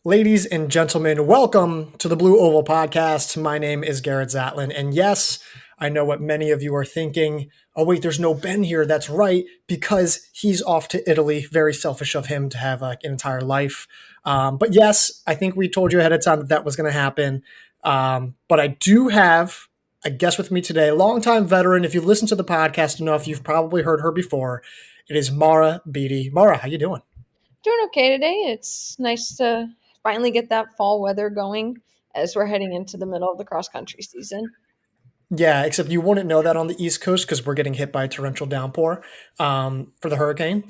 Ladies and gentlemen, welcome to the Blue Oval Podcast. My name is Garrett Zatlin, and yes, I know what many of you are thinking. Oh wait, there's no Ben here. That's right, because he's off to Italy. Very selfish of him to have an entire life. But yes, I think we told you ahead of time that was going to happen. But I do have a guest with me today, longtime veteran. If you've listened to the podcast enough, you've probably heard her before. It is Mara Beatty. Mara, how you doing? Doing okay today. It's nice to finally get that fall weather going as we're heading into the middle of the cross country season. Yeah, except you wouldn't know that on the East Coast because we're getting hit by a torrential downpour for the hurricane.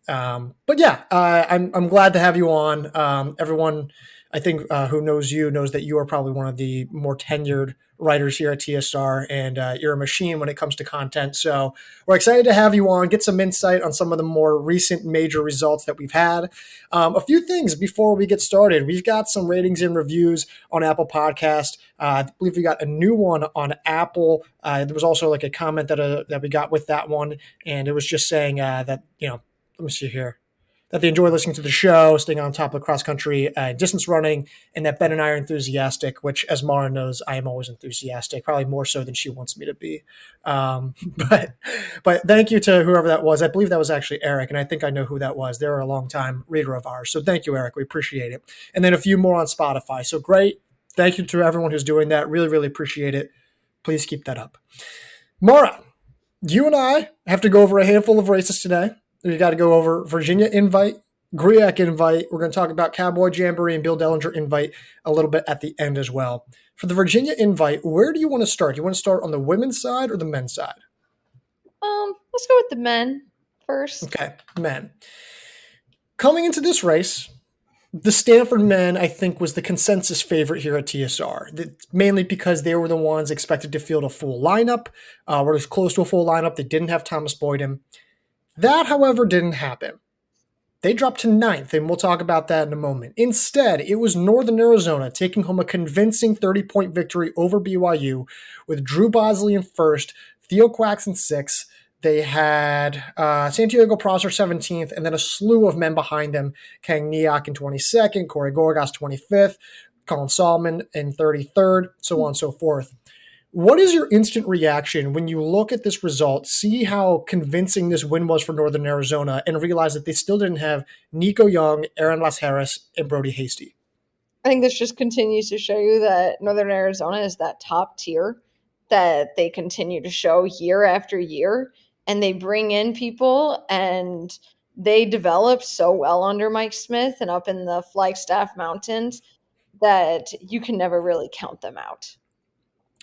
But yeah, I'm glad to have you on. Everyone, I think, who knows you knows that you are probably one of the more tenured writers here at TSR, and you're a machine when it comes to content. So we're excited to have you on, get some insight on some of the more recent major results that we've had. A few things before we get started. We've got some ratings and reviews on Apple Podcast. I believe we got a new one on Apple. There was also like a comment that we got with that one, and it was just saying that, let me see here, that they enjoy listening to the show, staying on top of cross country distance running, and that Ben and I are enthusiastic, which, as Mara knows, I am always enthusiastic, probably more so than she wants me to be. But thank you to whoever that was. I believe that was actually Eric, and I think I know who that was. They're a longtime reader of ours. So thank you, Eric. We appreciate it. And then a few more on Spotify. So great. Thank you to everyone who's doing that. Really, really appreciate it. Please keep that up. Mara, you and I have to go over a handful of races today. We got to go over Virginia Invite, Griak Invite. We're going to talk about Cowboy Jamboree and Bill Dellinger Invite a little bit at the end as well. For the Virginia Invite, where do you want to start? Do you want to start on the women's side or the men's side? Let's go with the men first. Okay, men. Coming into this race, the Stanford men, I think, was the consensus favorite here at TSR, mainly because they were the ones expected to field a full lineup, or as close to a full lineup. They didn't have Thomas Boyden. That, however, didn't happen. They dropped to 9th, and we'll talk about that in a moment. Instead, it was Northern Arizona taking home a convincing 30-point victory over BYU with Drew Bosley in 1st, Theo Quacks in 6th. They had Santiago Prosser 17th, and then a slew of men behind them, Kang Niak in 22nd, Corey Gorgas 25th, Colin Solomon in 33rd, so on and so forth. What is your instant reaction when you look at this result, see how convincing this win was for Northern Arizona, and realize that they still didn't have Nico Young, Aaron Las Harris, and Brody Hasty? I think this just continues to show you that Northern Arizona is that top tier that they continue to show year after year. And they bring in people and they develop so well under Mike Smith and up in the Flagstaff Mountains that you can never really count them out.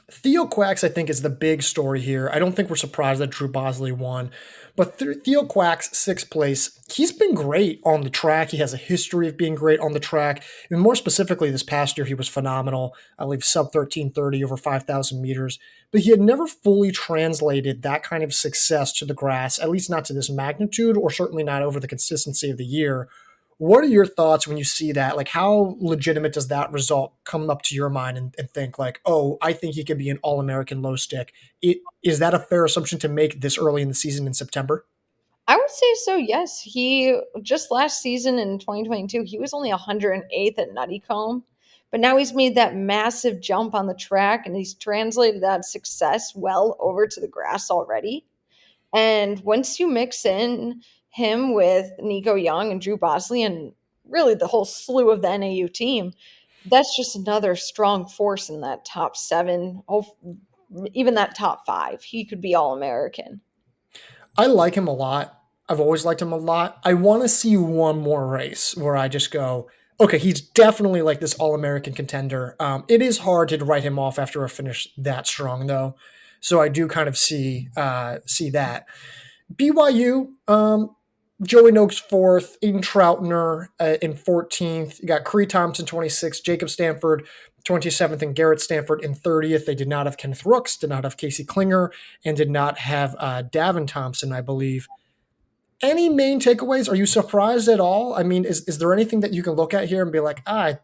Theo Quacks, I think, is the big story here. I don't think we're surprised that Drew Bosley won, but Theo Quacks, 6th place, he's been great on the track. He has a history of being great on the track. And more specifically, this past year, he was phenomenal. I believe sub 1330 over 5,000 meters. But he had never fully translated that kind of success to the grass, at least not to this magnitude, or certainly not over the consistency of the year. What are your thoughts when you see that? Like, how legitimate does that result come up to your mind and think like, oh, I think he could be an All-American low stick? Is that a fair assumption to make this early in the season in September? I would say so, yes. He just last season in 2022, he was only 108th at Nuttycombe, but now he's made that massive jump on the track and he's translated that success well over to the grass already. And once you mix in him with Nico Young and Drew Bosley and really the whole slew of the NAU team, that's just another strong force in that top 7, even that top 5. He could be All-American. I like him a lot. I've always liked him a lot. I want to see one more race where I just go, okay, he's definitely like this All-American contender. It is hard to write him off after a finish that strong, though. So I do kind of see that. BYU, Joey Noakes 4th, Aiden Troutner in 14th. You got Cree Thompson 26th, Jacob Stanford 27th, and Garrett Stanford in 30th. They did not have Kenneth Rooks, did not have Casey Klinger, and did not have Davin Thompson, I believe. Any main takeaways? Are you surprised at all? I mean, is there anything that you can look at here and be like, I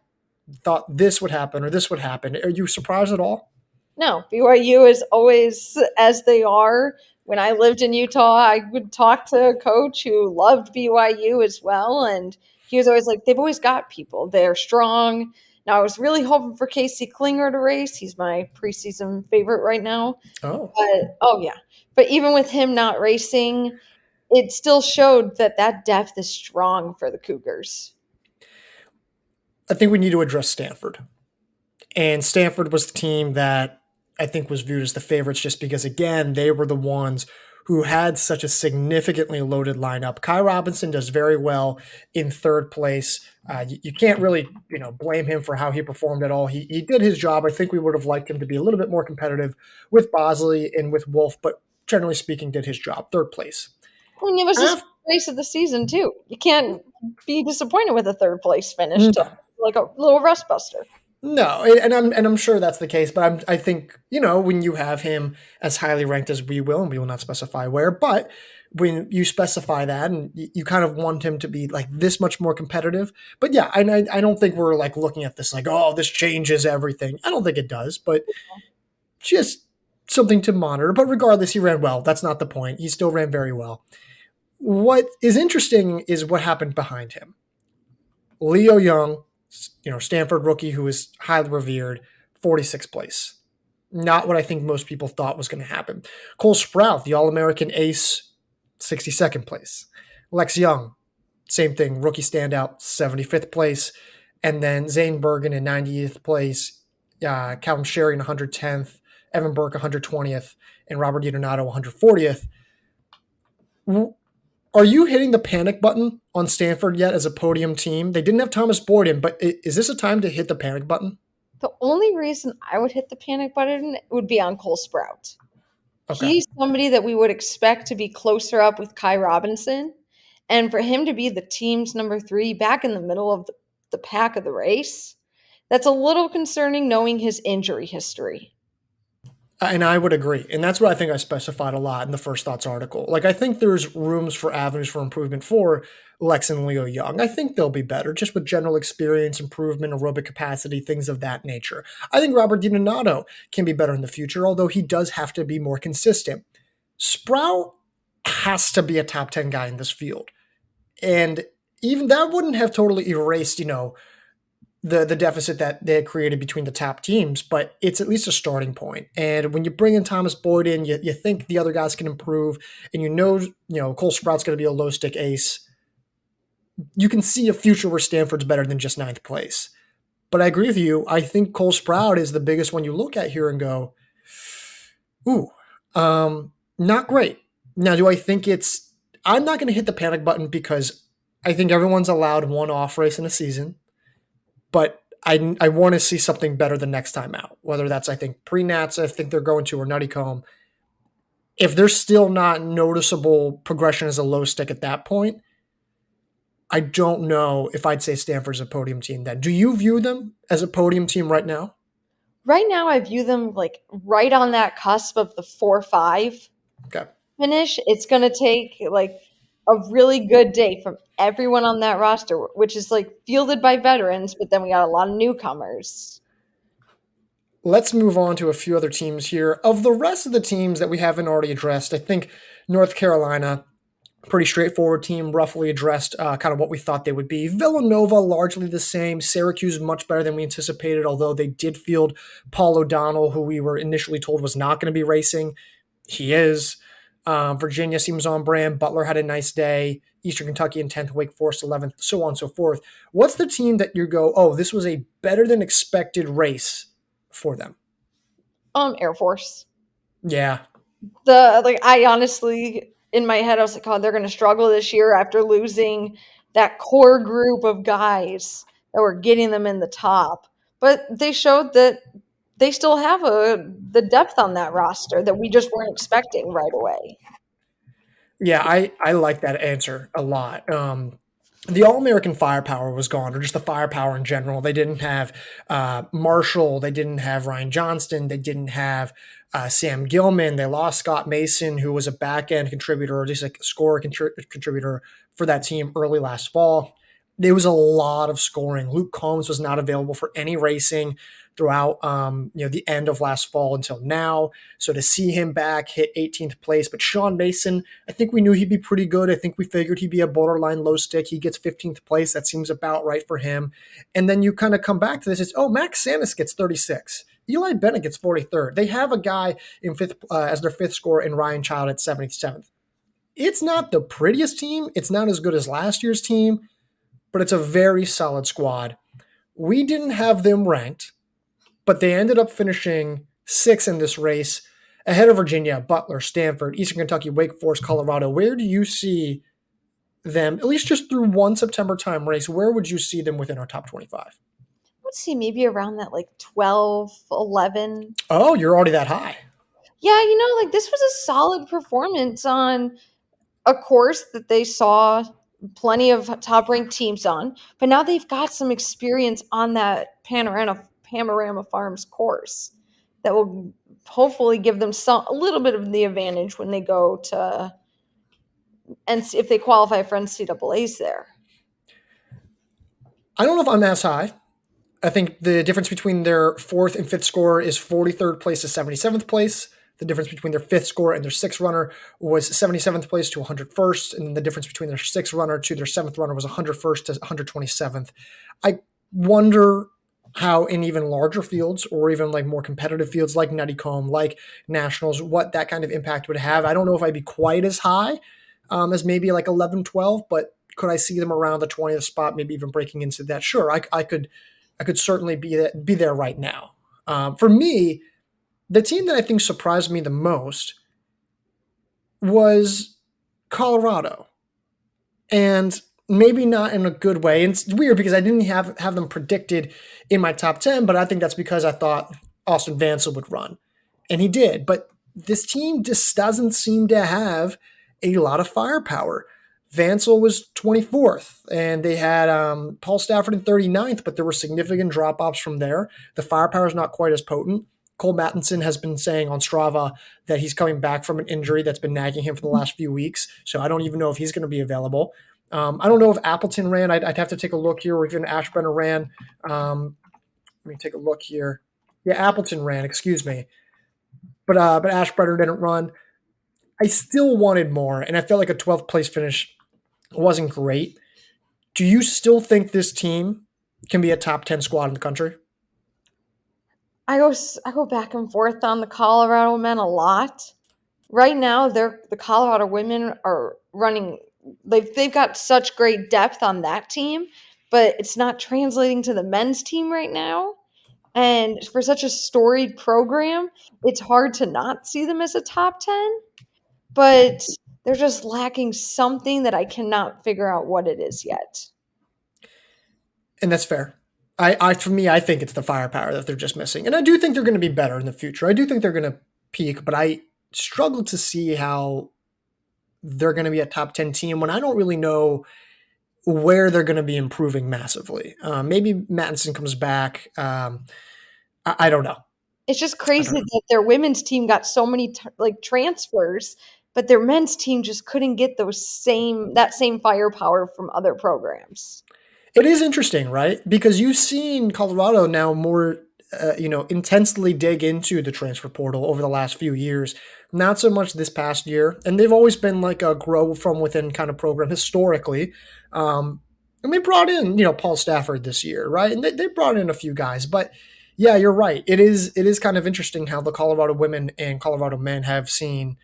thought this would happen or this would happen? Are you surprised at all? No, BYU is always as they are. When I lived in Utah, I would talk to a coach who loved BYU as well, and he was always like, they've always got people. They're strong. Now I was really hoping for Casey Klinger to race. He's my preseason favorite right now. Oh, But oh yeah. But even with him not racing, it still showed that that depth is strong for the Cougars. I think we need to address Stanford. And Stanford was the team that I think was viewed as the favorites just because, again, they were the ones who had such a significantly loaded lineup. Kai Robinson does very well in third place. You can't really, blame him for how he performed at all. He did his job. I think we would have liked him to be a little bit more competitive with Bosley and with Wolf, but generally speaking, did his job. Third place. I mean, it was his After, race of the season too. You can't be disappointed with a third place finish to no, like a little rust buster. No, and I'm sure that's the case, but I think when you have him as highly ranked as we will, and we will not specify where, but when you specify that and you kind of want him to be like this much more competitive, but yeah, I don't think we're like looking at this like, oh, this changes everything. I don't think it does, but just something to monitor. But regardless, he ran well. That's not the point. He still ran very well. What is interesting is what happened behind him. Leo Young, Stanford rookie who is highly revered, 46th place. Not what I think most people thought was going to happen. Cole Sprout, the All American ace, 62nd place. Lex Young, same thing, rookie standout, 75th place. And then Zane Bergen in 90th place, Callum Sherry in 110th, Evan Burke 120th, and Robert Donato 140th. Are you hitting the panic button on Stanford yet as a podium team? They didn't have Thomas Boyd in, but is this a time to hit the panic button? The only reason I would hit the panic button would be on Cole Sprout. Okay. He's somebody that we would expect to be closer up with Kai Robinson. And for him to be the team's number 3 back in the middle of the pack of the race, that's a little concerning knowing his injury history. And I would agree. And that's what I think I specified a lot in the First Thoughts article. Like, I think there's rooms for avenues for improvement for Lex and Leo Young. I think they'll be better just with general experience, improvement, aerobic capacity, things of that nature. I think Robert Donato can be better in the future, although he does have to be more consistent. Sprout has to be a top 10 guy in this field. And even that wouldn't have totally erased, the deficit that they had created between the top teams, but it's at least a starting point. And when you bring in Thomas Boyd in, you think the other guys can improve, and Cole Sprout's going to be a low stick ace. You can see a future where Stanford's better than just 9th place. But I agree with you. I think Cole Sprout is the biggest one you look at here and go, ooh, not great. Now, do I think I'm not going to hit the panic button because I think everyone's allowed one off race in a season. But I want to see something better the next time out, whether that's, I think, pre-Nats, I think they're going to, or Nuttycombe. If there's still not noticeable progression as a low stick at that point, I don't know if I'd say Stanford's a podium team then. Do you view them as a podium team right now? Right now, I view them like right on that cusp of the 4-5 Okay. finish. It's going to take like a really good day from everyone on that roster, which is like fielded by veterans, but then we got a lot of newcomers. Let's move on to a few other teams here. Of the rest of the teams that we haven't already addressed, I think North Carolina, pretty straightforward team, roughly addressed kind of what we thought they would be. Villanova, largely the same. Syracuse, much better than we anticipated, although they did field Paul O'Donnell, who we were initially told was not going to be racing. He is. Virginia seems on brand. Butler had a nice day. Eastern Kentucky in 10th, Wake Forest 11th, so on and so forth. What's the team that you go, oh, this was a better than expected race for them? Air Force. Yeah. I honestly, in my head, I was like, oh, they're going to struggle this year after losing that core group of guys that were getting them in the top. But they showed that they still have the depth on that roster that we just weren't expecting right away. Yeah, I like that answer a lot. The All-American firepower was gone, or just the firepower in general. They didn't have Marshall. They didn't have Ryan Johnston. They didn't have Sam Gilman. They lost Scott Mason, who was a back-end contributor, or just a scorer contributor for that team early last fall. There was a lot of scoring. Luke Combs was not available for any racing throughout the end of last fall until now. So to see him back hit 18th place, but Sean Mason, I think we knew he'd be pretty good. I think we figured he'd be a borderline low stick. He gets 15th place. That seems about right for him. And then you kind of come back to this. It's Max Sanis gets 36. Eli Bennett gets 43rd. They have a guy in fifth as their fifth scorer in Ryan Child at 77th. It's not the prettiest team. It's not as good as last year's team, but it's a very solid squad. We didn't have them ranked, but they ended up finishing sixth in this race, ahead of Virginia, Butler, Stanford, Eastern Kentucky, Wake Forest, Colorado. Where do you see them, at least just through one September time race, where would you see them within our top 25? Let's see, maybe around that like 12, 11. Oh, you're already that high. Yeah, like this was a solid performance on a course that they saw plenty of top ranked teams on, but now they've got some experience on that Panorama Farms course that will hopefully give them a little bit of the advantage when they go to, and if they qualify for NCAA's there. I don't know if I'm as high. I think the difference between their fourth and fifth score is 43rd place to 77th place. The difference between their fifth score and their sixth runner was 77th place to 101st. And the difference between their sixth runner to their seventh runner was 101st to 127th. I wonder how in even larger fields or even like more competitive fields like Nuttycombe, like Nationals, what that kind of impact would have. I don't know if I'd be quite as high as maybe like 11, 12, but could I see them around the 20th spot, maybe even breaking into that? Sure, I could certainly be there right now. For me, the team that I think surprised me the most was Colorado. And maybe not in a good way. And it's weird because I didn't have them predicted in my top 10, but I think that's because I thought Austin Vancel would run. And he did. But this team just doesn't seem to have a lot of firepower. Vancel was 24th, and they had Paul Stafford in 39th, but there were significant drop-offs from there. The firepower is not quite as potent. Cole Mattinson has been saying on Strava that he's coming back from an injury that's been nagging him for the last few weeks, so I don't even know if he's going to be available. I don't know if Appleton ran. I'd have to take a look here, or even Ashburner ran. Let me take a look here. Yeah, Appleton ran, excuse me. But Ashburner didn't run. I still wanted more, and I felt like a 12th place finish wasn't great. Do you still think this team can be a top 10 squad in the country? I go back and forth on the Colorado men a lot. Right now, the Colorado women are running. They've got such great depth on that team, but it's not translating to the men's team right now. And for such a storied program, it's hard to not see them as a top 10. But they're just lacking something that I cannot figure out what it is yet. And that's fair. For me, I think it's the firepower that they're just missing. And I do think they're going to be better in the future. I do think they're going to peak, but I struggle to see how they're going to be a top 10 team when I don't really know where they're going to be improving massively. Maybe Mattinson comes back. I don't know. It's just crazy that their women's team got so many transfers, but their men's team just couldn't get that same firepower from other programs. It is interesting, right? Because you've seen Colorado now more, intensely dig into the transfer portal over the last few years. Not so much this past year, and they've always been like a grow from within kind of program historically. And we brought in, Paul Stafford this year, right? And they brought in a few guys, but yeah, you're right. It is kind of interesting how the Colorado women and Colorado men have seen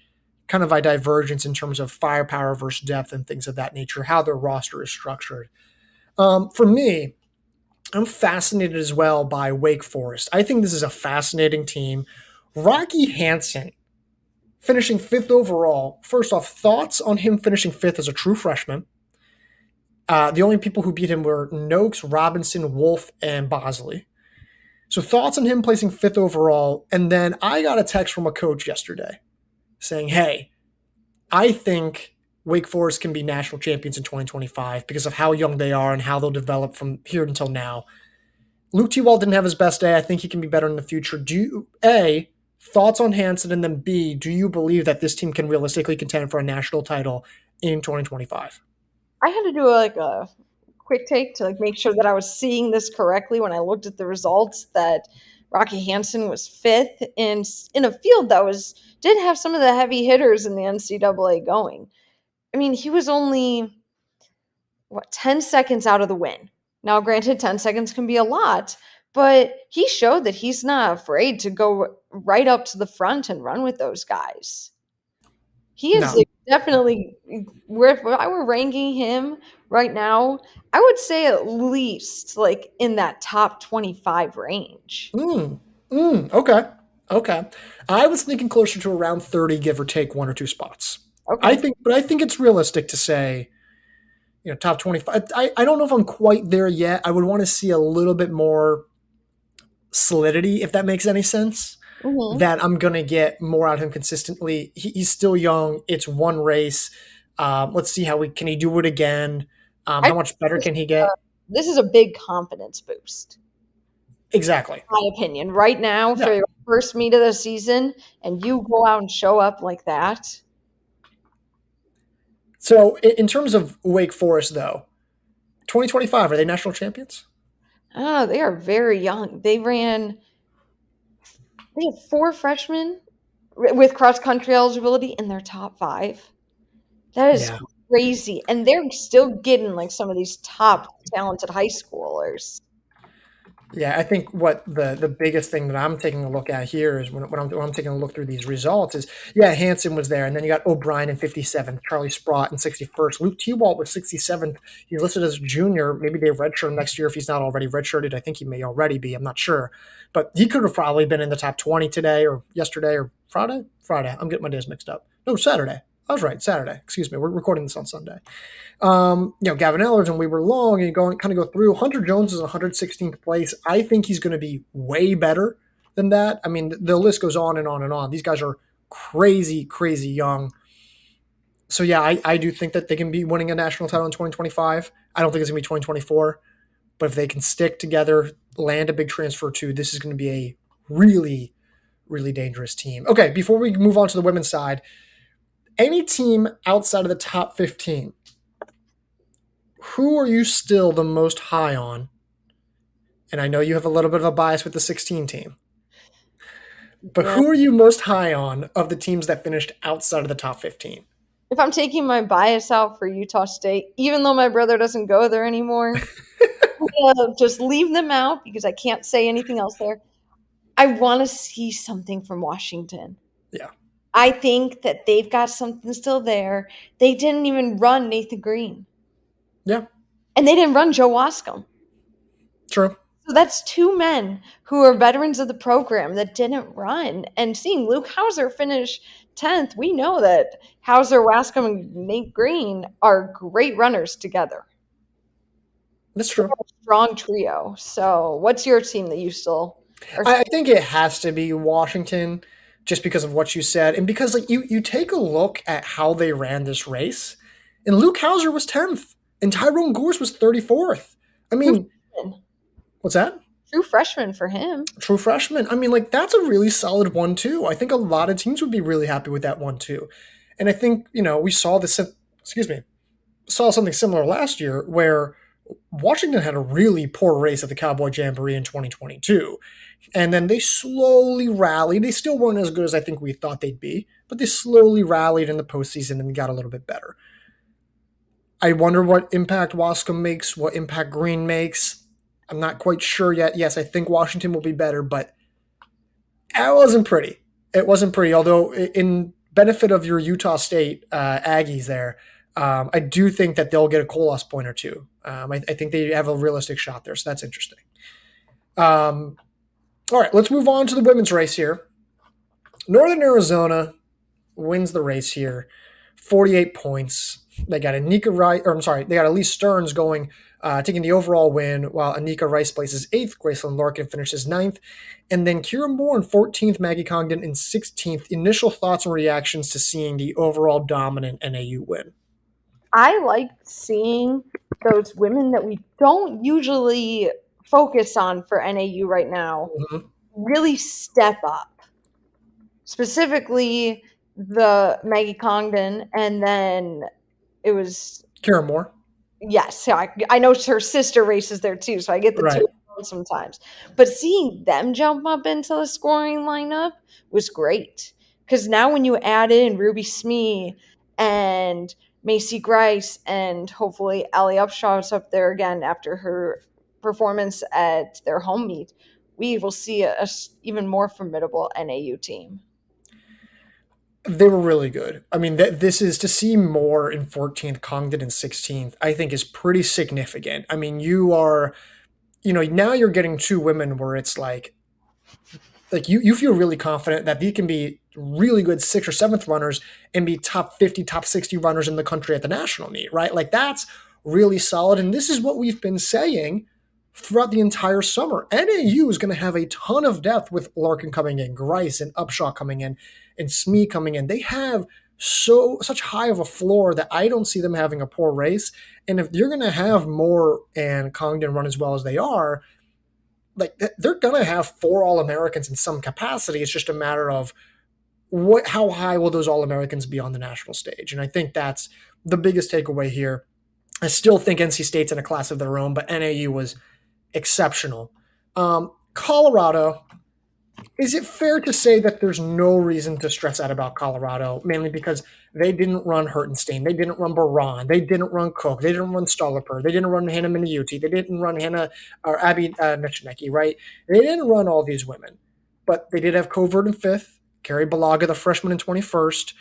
kind of a divergence in terms of firepower versus depth and things of that nature, how their roster is structured. For me, I'm fascinated as well by Wake Forest. I think this is a fascinating team. Rocky Hansen finishing fifth overall. First off, thoughts on him finishing fifth as a true freshman. The only people who beat him were Noakes, Robinson, Wolf, and Bosley. So thoughts on him placing fifth overall. And then I got a text from a coach yesterday saying, hey, I think Wake Forest can be national champions in 2025 because of how young they are and how they'll develop from here until now. Luke T. Wall didn't have his best day. I think he can be better in the future. A, thoughts on Hansen, and then B, do you believe that this team can realistically contend for a national title in 2025? I had to do a quick take to like make sure that I was seeing this correctly when I looked at the results that Rocky Hansen was fifth in a field that was did have some of the heavy hitters in the NCAA going. I mean, he was only what 10 seconds out of the win. Now, granted, 10 seconds can be a lot, but he showed that he's not afraid to go right up to the front and run with those guys. He is No. like, definitely where if I were ranking him right now, I would say at least like in that top 25 range. Okay. Okay. I was thinking closer to around 30, give or take one or two spots. Okay. But I think it's realistic to say, top 25. I don't know if I'm quite there yet. I would want to see a little bit more solidity, if that makes any sense. Hmm. That I'm going to get more out of him consistently. He's still young. It's one race. Let's see can he do it again? I How much better this, can he get? this is a big confidence boost, Exactly. my opinion. Right now, Yeah. for your first meet of the season, and you go out and show up like that. So in terms of Wake Forest, though, 2025, are they national champions? I don't know. They are very young. They have four freshmen with cross country eligibility in their top five. That is Yeah. crazy. And they're still getting like some of these top talented high schoolers. Yeah, I think what the biggest thing that I'm taking a look at here is when I'm taking a look through these results is, yeah, Hansen was there, and then you got O'Brien in 57th, Charlie Sprott in 61st, Luke T-Walt was 67th. He's listed as a junior. Maybe they redshirt him next year if he's not already redshirted. I think he may already be. I'm not sure, but he could have probably been in the top 20 today or yesterday or Friday. Friday. I'm getting my days mixed up. No, Saturday. I was right. Saturday. Excuse me. We're recording this on Sunday. Gavin Ellers and we were long and go through. Hunter Jones is in 116th place. I think he's going to be way better than that. I mean, the list goes on and on and on. These guys are crazy, crazy young. So yeah, I do think that they can be winning a national title in 2025. I don't think it's going to be 2024, but if they can stick together, land a big transfer too, this is going to be a really, really dangerous team. Okay, before we move on to the women's side, any team outside of the top 15, who are you still the most high on? And I know you have a little bit of a bias with the 16 team, but Yeah. who are you most high on of the teams that finished outside of the top 15? If I'm taking my bias out for Utah State, even though my brother doesn't go there anymore, I'm gonna just leave them out because I can't say anything else there. I want to see something from Washington. Yeah. I think that they've got something still there. They didn't even run Nathan Green, Yeah. and they didn't run Joe Wascom. True. So that's two men who are veterans of the program that didn't run. And seeing Luke Hauser finish 10th, we know that Hauser, Wascom, and Nate Green are great runners together. That's true. Strong trio. So, what's your team that you still are? I think it has to be Washington just because of what you said. And because like you take a look at how they ran this race, and Luke Hauser was 10th and Tyrone Gorse was 34th. I True mean, freshman. what's that? True freshman for him. True freshman. I mean, like that's a really solid 1-2. I think a lot of teams would be really happy with that 1-2. And I think, we saw this, excuse me, saw something similar last year where Washington had a really poor race at the Cowboy Jamboree in 2022. And then they slowly rallied. They still weren't as good as I think we thought they'd be, but they slowly rallied in the postseason and got a little bit better. I wonder what impact Wascom makes, what impact Green makes. I'm not quite sure yet. Yes, I think Washington will be better, but it wasn't pretty. It wasn't pretty, although in benefit of your Utah State Aggies there, I do think that they'll get a Colos point or two. I think they have a realistic shot there, so that's interesting. All right, let's move on to the women's race here. Northern Arizona wins the race here, 48 points. They got they got Elise Stearns going, taking the overall win, while Anika Rice places 8th, Graceland Larkin finishes 9th, and then Kira Moore in 14th, Maggie Congdon in 16th. Initial thoughts and reactions to seeing the overall dominant NAU win. I like seeing those women that we don't usually focus on for NAU right now Mm-hmm. really step up. Specifically, the Maggie Congdon, and then it was Kira Moore. Yes, yeah, I know her sister races there too, so I get the Right. two of them sometimes. But seeing them jump up into the scoring lineup was great because now when you add in Ruby Smee and Macy Grice and hopefully Allie Upshaw is up there again after her performance at their home meet, we will see a even more formidable NAU team. They were really good. I mean, this is to see more in 14th, Congdon in 16th, I think is pretty significant. I mean, now you're getting two women where it's like you feel really confident that they can be really good sixth or seventh runners and be top 50, top 60 runners in the country at the national meet, right? Like that's really solid. And this is what we've been saying throughout the entire summer. NAU is going to have a ton of depth with Larkin coming in, Grice and Upshaw coming in, and Smee coming in. They have such high of a floor that I don't see them having a poor race. And if you're going to have Moore and Congdon run as well as they are, like they're gonna have four All Americans in some capacity. It's just a matter of how high will those All Americans be on the national stage, and I think that's the biggest takeaway here. I still think NC State's in a class of their own, but NAU was exceptional. Colorado, is it fair to say that there's no reason to stress out about Colorado, mainly because they didn't run Hertenstein, they didn't run Baran, they didn't run Cook, they didn't run Stolliper, they didn't run Hannah Miniuti, they didn't run Hannah or Abby Nechnecki, right? They didn't run all these women, but they did have Covert in fifth, Carrie Balaga, the freshman in 21st.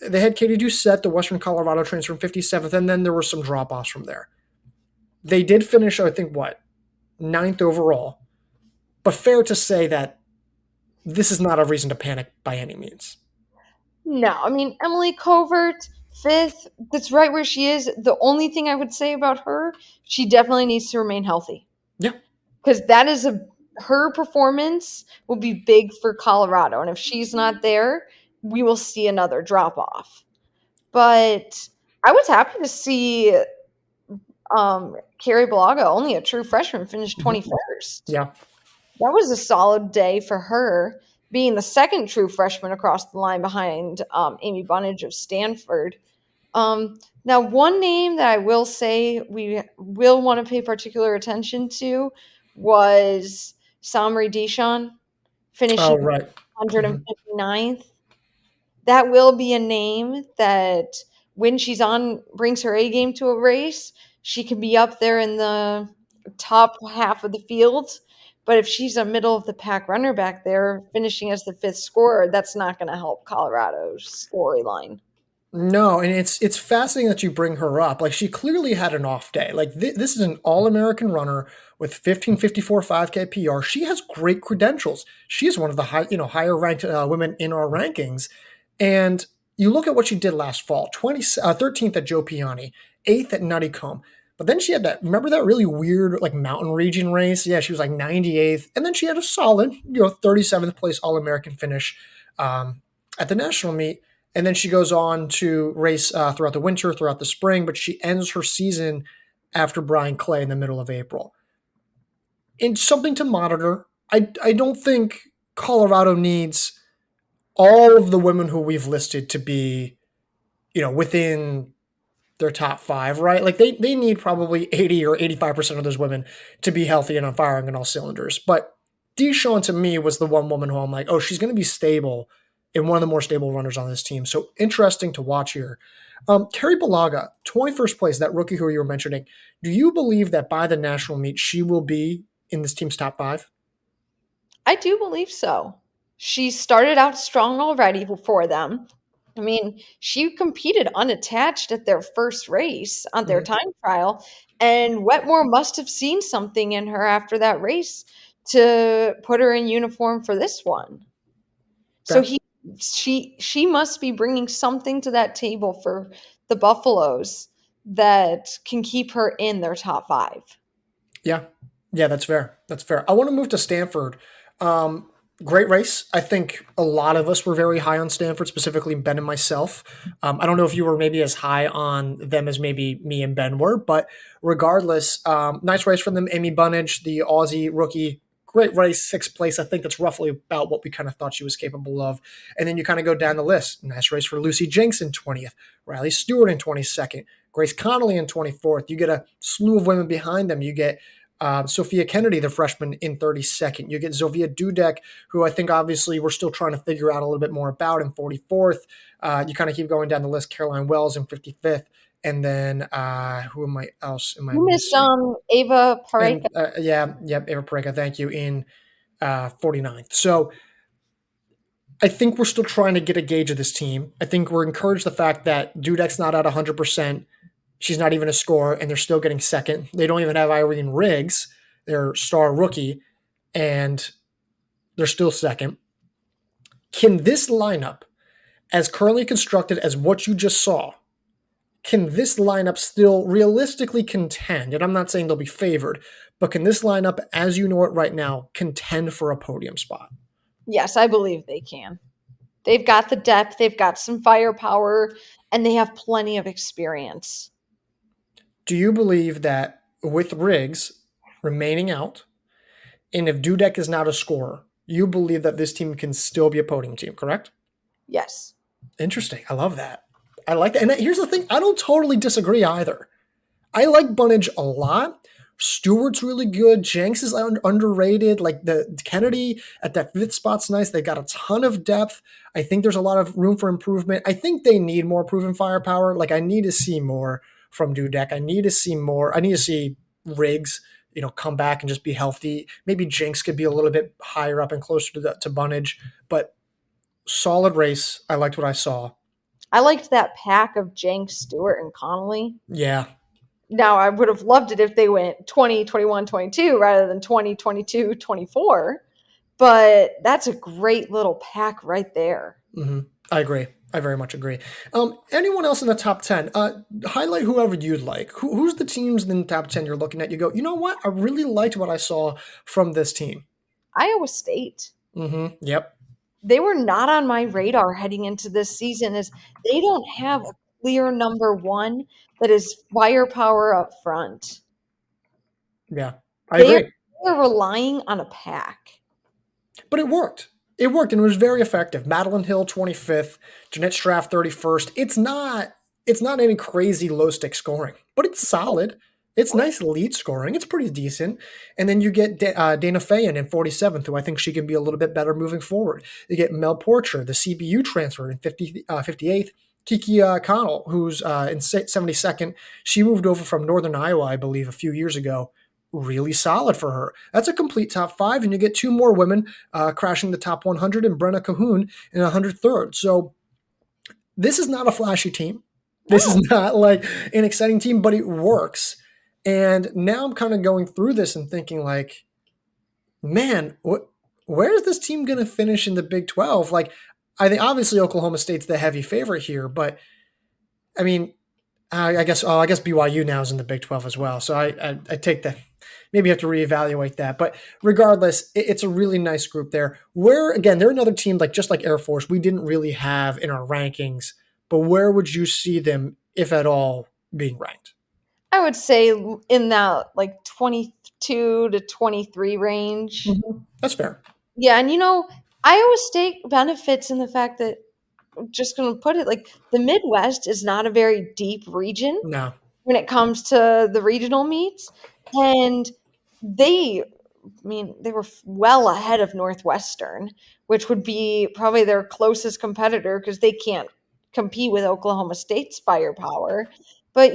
They had Katie Doucette, the Western Colorado transfer in 57th, and then there were some drop offs from there. They did finish, I think, ninth overall, but fair to say that this is not a reason to panic by any means. No, I mean Emily Covert, fifth. That's right where she is. The only thing I would say about her, she definitely needs to remain healthy Yeah. because that is a her performance will be big for Colorado, and if she's not there, we will see another drop off. But I was happy to see Carrie Balaga, only a true freshman, finish Mhm. 21st. Yeah. That was a solid day for her, being the second true freshman across the line behind Amy Bunnage of Stanford. Now, one name that I will say we will want to pay particular attention to was Samri Dishon, Oh, finishing right. Mhm. 159th. That will be a name that when she's on, brings her A game to a race, she can be up there in the top half of the field. But if she's a middle of the pack runner back there, finishing as the fifth scorer, that's not going to help Colorado's storyline. No, and it's fascinating that you bring her up. Like she clearly had an off day. Like this is an all-American runner with 15:54 5K PR. She has great credentials. She is one of the higher ranked women in our rankings. And you look at what she did last fall: 13th at Joe Piani, 8th at Nutty Comb. But then she had remember that really weird like mountain region race? Yeah, she was like 98th, and then she had a solid 37th place All-American finish at the national meet. And then she goes on to race throughout the winter, throughout the spring, but she ends her season after Brian Clay in the middle of April. And something to monitor. I don't think Colorado needs all of the women who we've listed to be, within their top five, right? Like they need probably 80 or 85% of those women to be healthy and on firing on all cylinders. But Deshawn to me was the one woman who I'm like, oh, she's going to be stable and one of the more stable runners on this team. So interesting to watch here. Carrie Balaga, 21st place, that rookie who you were mentioning. Do you believe that by the national meet, she will be in this team's top five? I do believe so. She started out strong already for them. I mean, she competed unattached at their first race on their Mhm. time trial, and Wetmore must have seen something in her after that race to put her in uniform for this one. So Okay. she must be bringing something to that table for the Buffaloes that can keep her in their top 5. Yeah. Yeah, that's fair. That's fair. I want to move to Stanford. Um, Great race. I think a lot of us were very high on Stanford, specifically Ben and myself. I don't know if you were maybe as high on them as maybe me and Ben were, but regardless, nice race from them. Amy Bunnage, the Aussie rookie, great race, sixth place. I think that's roughly about what we kind of thought she was capable of. And then you kind of go down the list. Nice race for Lucy Jenks in 20th, Riley Stewart in 22nd, Grace Connolly in 24th. You get a slew of women behind them. You get Sophia Kennedy, the freshman, in 32nd. You get Zofia Dudek, who I think obviously we're still trying to figure out a little bit more about, in 44th. You kind of keep going down the list. Caroline Wells in 55th. And then who am I else am I You miss missing? Ava Pareja. And Ava Pareka, thank you, in 49th. So I think we're still trying to get a gauge of this team. I think we're encouraged the fact that Dudek's not at 100%. She's not even a scorer, and they're still getting second. They don't even have Irene Riggs, their star rookie, and they're still second. Can this lineup, as currently constructed as what you just saw, can this lineup still realistically contend? And I'm not saying they'll be favored, but can this lineup, as you know it right now, contend for a podium spot? Yes, I believe they can. They've got the depth, they've got some firepower, and they have plenty of experience. Do you believe that with Riggs remaining out, and if Dudek is not a scorer, you believe that this team can still be a podium team, correct? Yes. Interesting. I love that. I like that. And here's the thing, I don't totally disagree either. I like Bunnage a lot. Stewart's really good. Jenks is underrated. Like the Kennedy at that fifth spot's nice. They got a ton of depth. I think there's a lot of room for improvement. I think they need more proven firepower. Like I need to see more from Dudek. I need to see more. I need to see Riggs, come back and just be healthy. Maybe Jenks could be a little bit higher up and closer to Bunnage. But solid race. I liked what I saw. I liked that pack of Jenks, Stewart, and Connolly. Yeah. Now, I would have loved it if they went 20, 21, 22 rather than 20, 22, 24. But that's a great little pack right there. Mm-hmm. I agree. I very much agree. Anyone else in the top 10? Highlight whoever you'd like. Who's the teams in the top 10 you're looking at? You go, you know what? I really liked what I saw from this team. Iowa State. Mm-hmm. Yep. They were not on my radar heading into this season as they don't have a clear number one that is firepower up front. Yeah, I They're agree. relying on a pack. But it worked. It worked, and it was very effective. Madeline Hill, 25th. Jeanette Straff, 31st. It's not any crazy low stick scoring, but it's solid. It's nice lead scoring. It's pretty decent. And then you get Dana Fayen in 47th, who I think she can be a little bit better moving forward. You get Mel Porcher, the CBU transfer, in 58th. Kiki Connell, who's in 72nd. She moved over from Northern Iowa, I believe, a few years ago. Really solid for her. That's a complete top five, and you get two more women crashing the top 100 and Brenna Cahoon in 103rd. So this is not a flashy team. This is not like an exciting team, but it works. And now I'm kind of going through this and thinking like, man, where is this team going to finish in the Big 12? Like, I think obviously Oklahoma State's the heavy favorite here, but I mean, I guess BYU now is in the Big 12 as well. So I take that. Maybe you have to reevaluate that. But regardless, it's a really nice group there. Where, again, they're another team, just like Air Force, we didn't really have in our rankings. But where would you see them, if at all, being ranked? I would say in that 22 to 23 range. Mm-hmm. That's fair. Yeah, and Iowa State benefits in the fact that I'm just going to put it the Midwest is not a very deep region No. when it comes to the regional meets. And they were well ahead of Northwestern, which would be probably their closest competitor because they can't compete with Oklahoma State's firepower. But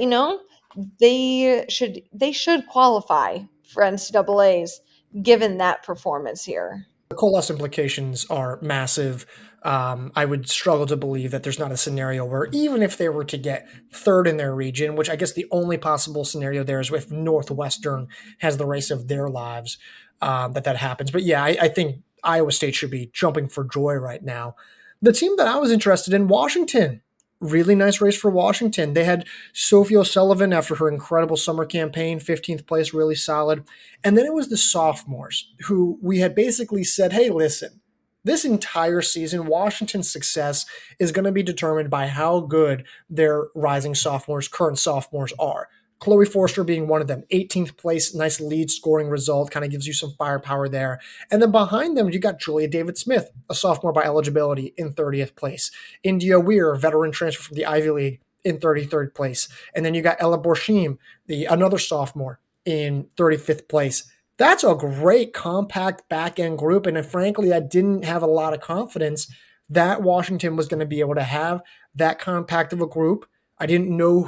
they should qualify for NCAA's given that performance here. The coalesce implications are massive. I would struggle to believe that there's not a scenario where even if they were to get third in their region, which I guess the only possible scenario there is if Northwestern has the race of their lives, that happens. But yeah, I think Iowa State should be jumping for joy right now. The team that I was interested in, Washington. Really nice race for Washington. They had Sophie O'Sullivan after her incredible summer campaign, 15th place, really solid. And then it was the sophomores who we had basically said, hey, listen, this entire season, Washington's success is going to be determined by how good their rising sophomores, current sophomores are. Chloe Forster being one of them. 18th place, nice lead scoring result, kind of gives you some firepower there. And then behind them, you got Julia David-Smith, a sophomore by eligibility, in 30th place. India Weir, veteran transfer from the Ivy League, in 33rd place. And then you got Ella Borshim, another sophomore, in 35th place. That's a great compact back end group. And frankly, I didn't have a lot of confidence that Washington was going to be able to have that compact of a group. I didn't know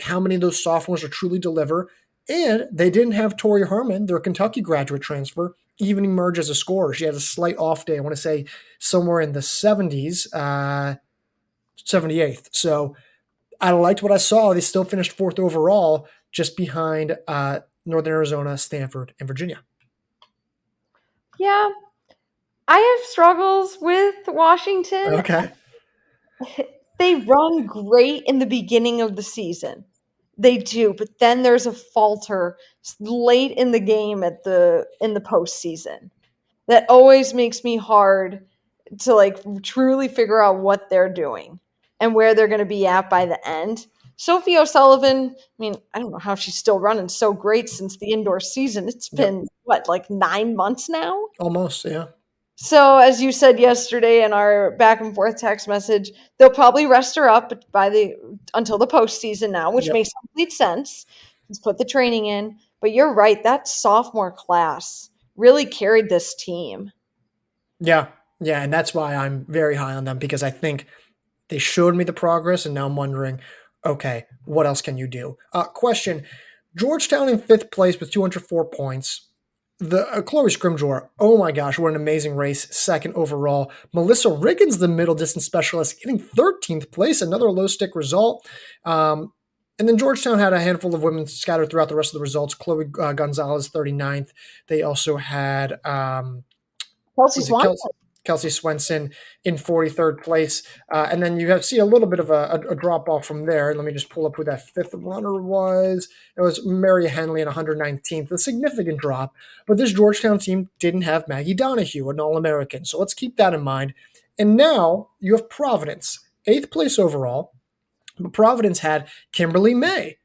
how many of those sophomores would truly deliver. And they didn't have Tori Herman, their Kentucky graduate transfer, even emerge as a scorer. She had a slight off day, I want to say somewhere in the 70s, 78th. So I liked what I saw. They still finished fourth overall, just behind Northern Arizona, Stanford, and Virginia. Yeah, I have struggles with Washington. Okay. They run great in the beginning of the season. They do, but then there's a falter late in the game in the postseason. That always makes me hard to like truly figure out what they're doing and where they're going to be at by the end. Sophie O'Sullivan, I mean, I don't know how she's still running so great since the indoor season. It's been, what, like 9 months now? Almost, yeah. So, as you said yesterday in our back and forth text message, they'll probably rest her up until the postseason now, which makes complete sense. Let's put the training in. But you're right, that sophomore class really carried this team. Yeah, and that's why I'm very high on them, because I think they showed me the progress, and now I'm wondering, okay, what else can you do? Question: Georgetown in 5th place with 204 points. The Chloe Scrimgeour, oh my gosh, what an amazing race, 2nd overall. Melissa Riggins, the middle distance specialist, getting 13th place, another low stick result. And then Georgetown had a handful of women scattered throughout the rest of the results. Chloe Gonzalez, 39th. They also had Kelsey Swenson in 43rd place. And then you see a little bit of a drop off from there. Let me just pull up who that 5th runner was. It was Mary Henley in 119th, a significant drop. But this Georgetown team didn't have Maggie Donahue, an All-American. So let's keep that in mind. And now you have Providence, 8th place overall. But Providence had Kimberly May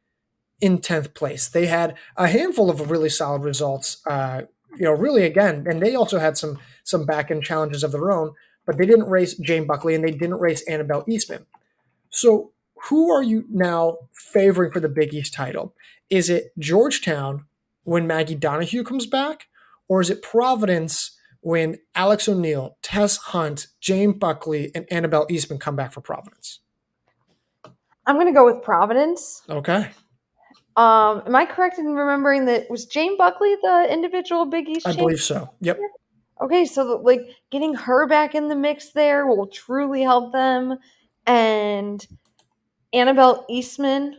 in 10th place. They had a handful of really solid results, really, again, and they also had some back-end challenges of their own, but they didn't race Jane Buckley and they didn't race Annabelle Eastman. So who are you now favoring for the Big East title? Is it Georgetown when Maggie Donahue comes back, or is it Providence when Alex O'Neill, Tess Hunt, Jane Buckley, and Annabelle Eastman come back for Providence? I'm going to go with Providence. Okay. Am I correct in remembering that was Jane Buckley the individual Big East champion? I believe so. Yep. Okay, so like getting her back in the mix there will truly help them. And Annabelle Eastman,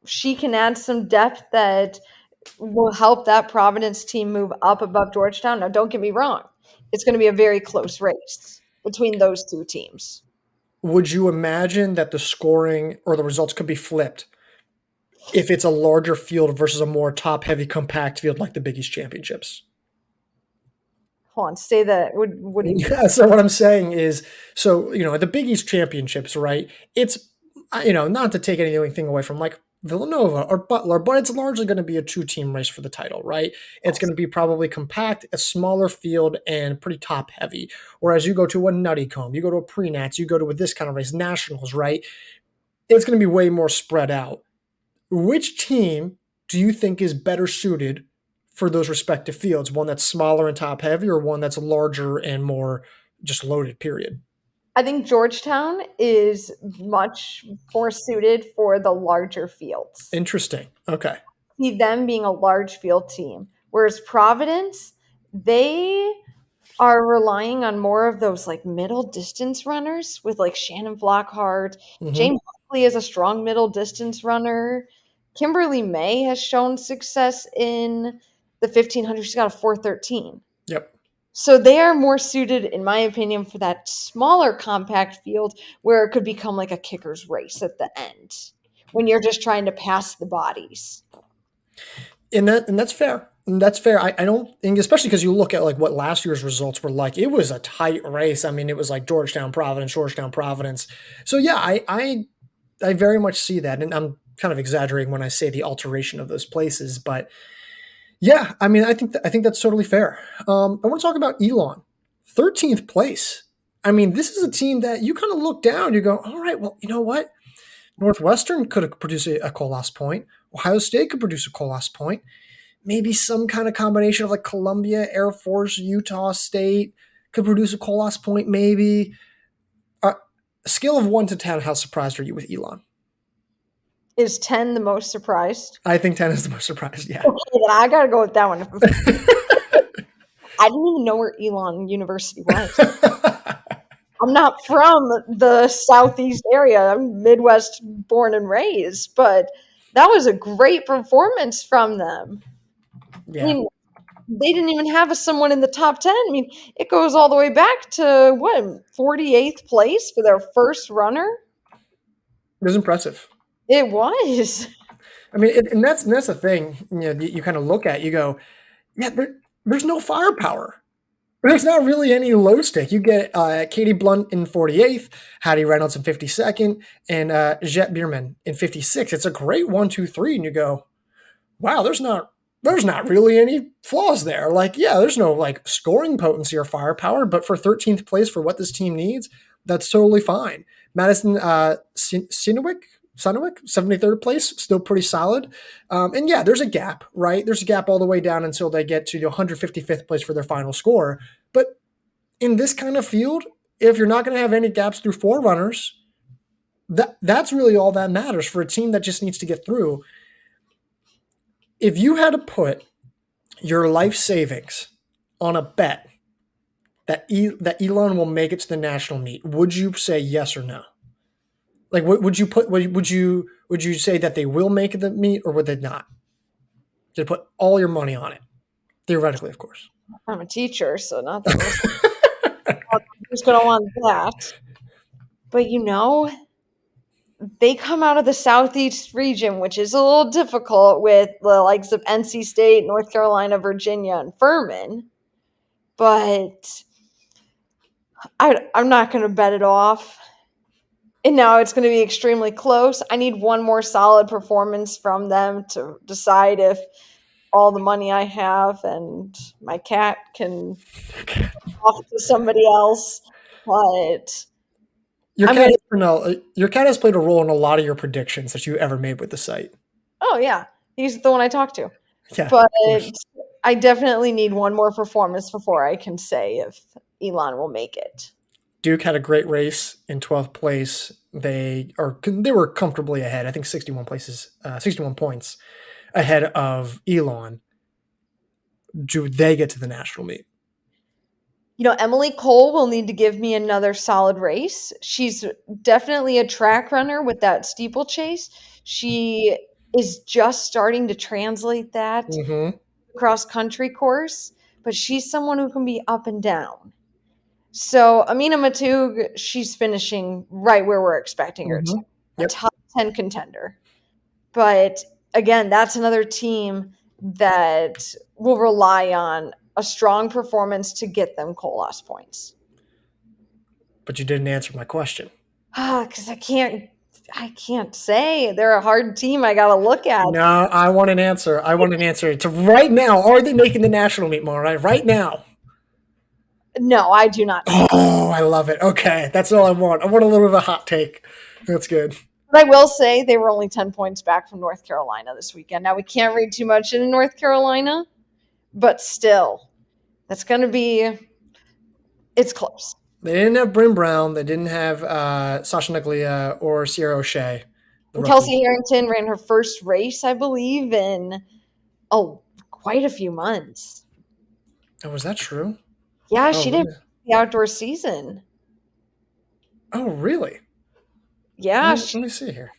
she can add some depth that will help that Providence team move up above Georgetown. Now, don't get me wrong. It's going to be a very close race between those two teams. Would you imagine that the scoring or the results could be flipped if it's a larger field versus a more top-heavy, compact field like the Big East Championships? Hold on, say that. What do you mean? Yeah, so what I'm saying is, the Big East Championships, right? It's, not to take anything away from like Villanova or Butler, but it's largely going to be a 2-team race for the title, right? It's going to be probably compact, a smaller field, and pretty top-heavy. Whereas you go to a Nuttycombe, you go to a Pre-Nats, you go to this kind of race, Nationals, right? It's going to be way more spread out. Which team do you think is better suited for those respective fields? One that's smaller and top heavy, or one that's larger and more just loaded, period? I think Georgetown is much more suited for the larger fields. Interesting. Okay. See them being a large field team. Whereas Providence, they are relying on more of those like middle distance runners with like Shannon Flockhart. Mm-hmm. Jane Buckley is a strong middle distance runner. Kimberly May has shown success in the 1500. She's got a 4:13. Yep. So they are more suited, in my opinion, for that smaller compact field where it could become like a kicker's race at the end when you're just trying to pass the bodies. And that's fair. That's fair. I don't think, especially because you look at like what last year's results were like, it was a tight race. I mean, it was like Georgetown, Providence. So yeah, I very much see that. And I'm kind of exaggerating when I say the alteration of those places, but yeah, I mean, I think that's totally fair. I want to talk about Elon, 13th place. I mean, this is a team that you kind of look down. You go, all right, well, you know what? Northwestern could have produced a Colas point. Ohio State could produce a Colas point. Maybe some kind of combination of like Columbia, Air Force, Utah State could produce a Colas point. Maybe. Scale of 1 to 10, how surprised are you with Elon? Is 10 the most surprised? I think 10 is the most surprised. Yeah. Okay, then I gotta go with that one. I didn't even know where Elon University was. I'm not from the southeast area. I'm Midwest born and raised, but that was a great performance from them. I Yeah. mean, they didn't even have someone in the top 10. I mean, it goes all the way back to what, 48th place for their first runner? It was impressive. It was. I mean, and that's the thing. You kind of look at, you go, yeah, there's no firepower. There's not really any low stick. You get Katie Blunt in 48th, Hattie Reynolds in 52nd, and Jet Bierman in 56th. It's a great 1, 2, 3, and you go, wow, there's not really any flaws there. Like, yeah, there's no like scoring potency or firepower, but for 13th place for what this team needs, that's totally fine. Madison Sinowick, 73rd place, still pretty solid. And yeah, there's a gap, right? There's a gap all the way down until they get to the 155th place for their final score. But in this kind of field, if you're not going to have any gaps through forerunners, that's really all that matters for a team that just needs to get through. If you had to put your life savings on a bet that Elon will make it to the national meet, would you say yes or no? Like, would you say that they will make the meet or would they not? You put all your money on it, theoretically, of course. I'm a teacher, so not that who's going to want that. But they come out of the Southeast region, which is a little difficult with the likes of NC State, North Carolina, Virginia, and Furman. But I'm not going to bet it off. And now it's going to be extremely close. I need one more solid performance from them to decide if all the money I have and my cat can off to somebody else. But your cat has played a role in a lot of your predictions that you ever made with the site. Oh yeah, he's the one I talked to. Yeah, but I definitely need one more performance before I can say if Elon will make it. Duke had a great race in 12th place. They were comfortably ahead. I think 61 points ahead of Elon. Do they get to the national meet? Emily Cole will need to give me another solid race. She's definitely a track runner with that steeplechase. She is just starting to translate that cross country course, but she's someone who can be up and down. So Amina Matug, she's finishing right where we're expecting her to, a top 10 contender. But again, that's another team that will rely on a strong performance to get them Colas points. But you didn't answer my question. Because I can't say. They're a hard team I got to look at. No, I want an answer. To right now, are they making the national meet, Mara? Right now? No, I do not. Oh, I love it. Okay, that's all I want. I want a little bit of a hot take. That's good. But I will say they were only 10 points back from North Carolina this weekend. Now, we can't read too much into North Carolina, but still, that's going to be – it's close. They didn't have Bryn Brown. They didn't have Sasha Naglia or Sierra O'Shea. Kelsey Harrington ran her first race, I believe, in quite a few months. Oh, was that true? Yeah, she did the outdoor season. Oh, really? Yeah. Let me see here.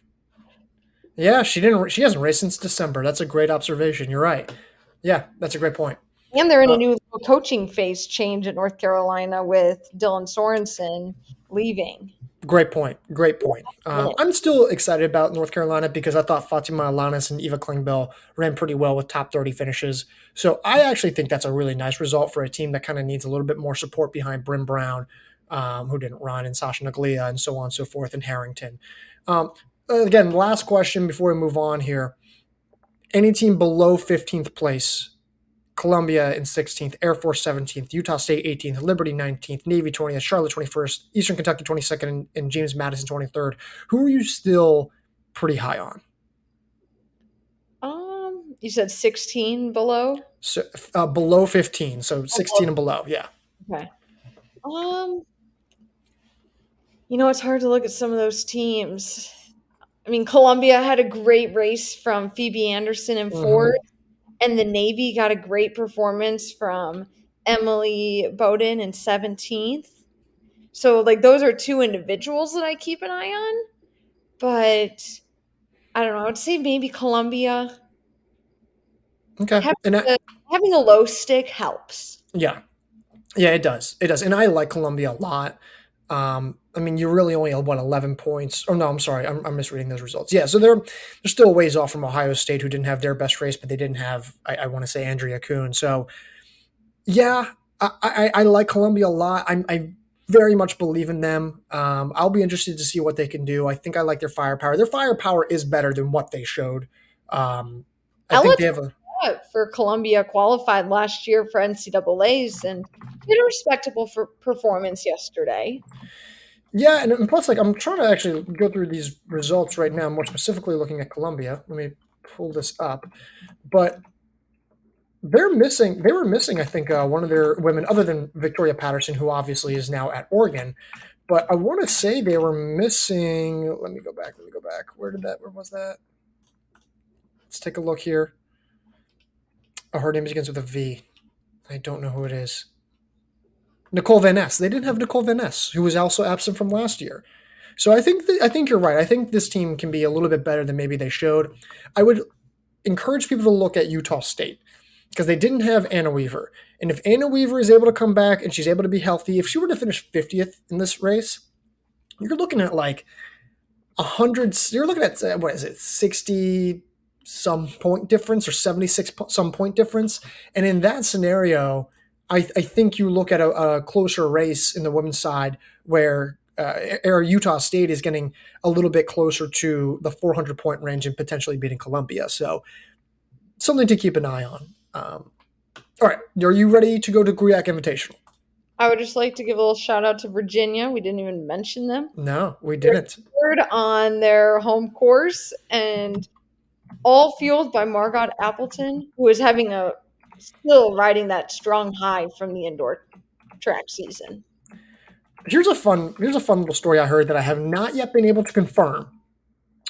Yeah, she hasn't raced since December. That's a great observation. You're right. Yeah, that's a great point. And they're in a new coaching phase change at North Carolina with Dylan Sorensen leaving. Great point. I'm still excited about North Carolina because I thought Fatima Alanis and Eva Klingbeil ran pretty well with top 30 finishes. So I actually think that's a really nice result for a team that kind of needs a little bit more support behind Bryn Brown, who didn't run, and Sasha Naglia, and so on and so forth, and Harrington. Again, last question before we move on here. Any team below 15th place? Columbia in 16th, Air Force 17th, Utah State 18th, Liberty 19th, Navy 20th, Charlotte 21st, Eastern Kentucky 22nd, and James Madison 23rd. Who are you still pretty high on? You said 16 below? So, below 15, so Oh, 16 and below. Yeah. okay. Um, it's hard to look at some of those teams. I mean, Columbia had a great race from Phoebe Anderson in fourth, Mm-hmm. and the Navy got a great performance from Emily Bowden in 17th. So, like, those are two individuals that I keep an eye on. But I don't know. I would say maybe Columbia. Okay. Having And having a low stick helps. yeah, yeah, it does. It does. And I like Columbia a lot. I mean, you're really only what 11 points. Oh no, I'm sorry, I'm misreading those results. Yeah, so they're still a ways off from Ohio State, who didn't have their best race, but they didn't have I want to say Andrea Kuhn. So yeah, I like Columbia a lot. I very much believe in them. I'll be interested to see what they can do. I think I like their firepower. Their firepower is better than what they showed. I Ella think they have a for Columbia qualified last year for NCAA's and did a respectable performance yesterday. yeah, and plus, like I'm trying to actually go through these results right now, more specifically looking at Columbia. Let me pull this up, but they're missing. They were missing, I think, one of their women, other than Victoria Patterson, who obviously is now at Oregon. But I want to say they were missing. Let me go back. Let me go back. Where was that? Let's take a look here. Oh, her name begins with a V. I don't know who it is. Nicole Van Ness. They didn't have Nicole Van Ness, who was also absent from last year. So I think you're right. I think this team can be a little bit better than maybe they showed. I would encourage people to look at Utah State because they didn't have Anna Weaver. And if Anna Weaver is able to come back and she's able to be healthy, if she were to finish 50th in this race, you're looking at like 100. You're looking at what is it, 60 some point difference or 76 some point difference. And in that scenario, I think you look at a closer race in the women's side where Utah State is getting a little bit closer to the 400 point range and potentially beating Columbia. So something to keep an eye on. All right, are you ready to go to Griak Invitational? I would just like to give a little shout out to Virginia. We didn't even mention them. No, we They're didn't. third on their home course and all fueled by Margot Appleton, who is having a still riding that strong high from the indoor track season. Here's a fun little story I heard that I have not yet been able to confirm.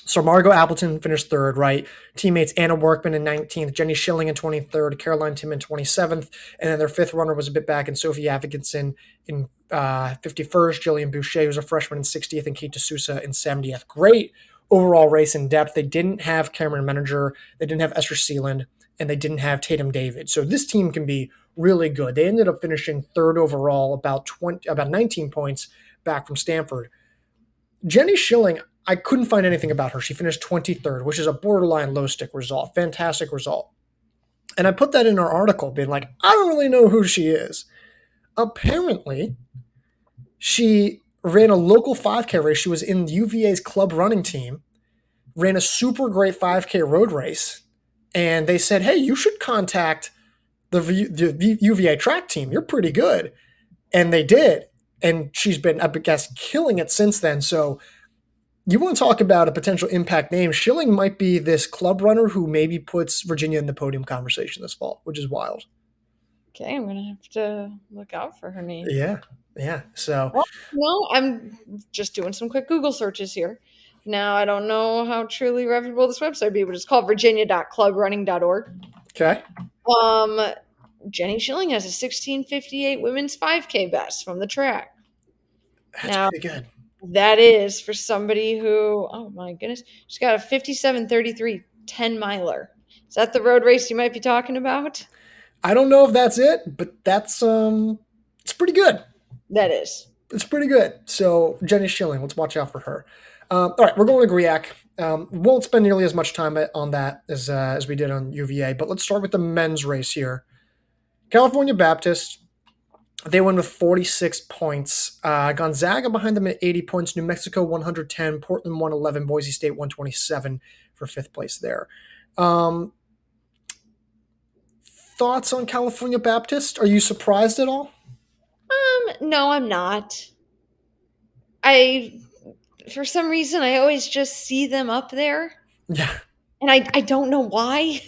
So Margot Appleton finished third, right? Teammates Anna Workman in 19th, Jenny Schilling in 23rd, Caroline Tim in 27th, and then their fifth runner was a bit back in Sophie Advocateson in 51st, Jillian Boucher, who's a freshman in 60th, and Kate DeSouza in 70th. Great overall race in depth. They didn't have Cameron Meninger, they didn't have Esther Sealand, and they didn't have Tatum David. So this team can be really good. They ended up finishing third overall, about 19 points back from Stanford. Jenny Schilling, I couldn't find anything about her. She finished 23rd, which is a borderline low stick result. Fantastic result. And I put that in our article, being like, I don't really know who she is. Apparently, she ran a local 5K race. She was in UVA's club running team, ran a super great 5K road race. And they said, hey, you should contact the UVA track team. You're pretty good. And they did. And she's been, I guess, killing it since then. So you want to talk about a potential impact name. Schilling might be this club runner who maybe puts Virginia in the podium conversation this fall, which is wild. Okay, I'm gonna have to look out for her name. Yeah. Yeah. So, Well, no, I'm just doing some quick Google searches here. Now, I don't know how truly reputable this website would be, but it's called virginia.clubrunning.org. okay. Um, Jenny Schilling has a 16:58 women's 5K best from the track. That's Now, pretty good. that is for somebody who, oh my goodness, she's got a 57:33 10 miler. Is that the road race you might be talking about? I don't know if that's it, but it's pretty good. That is. It's pretty good. So Jenny Schilling, let's watch out for her. All right, we're going to Griak. Won't spend nearly as much time on that as we did on UVA, but let's start with the men's race here. California Baptist, They win with 46 points. Gonzaga behind them at 80 points. New Mexico 110. Portland 111. Boise State 127 for fifth place there. Um, Thoughts on California Baptist? Are you surprised at all? No, I'm not. I For some reason I always just see them up there, Yeah. and I don't know why.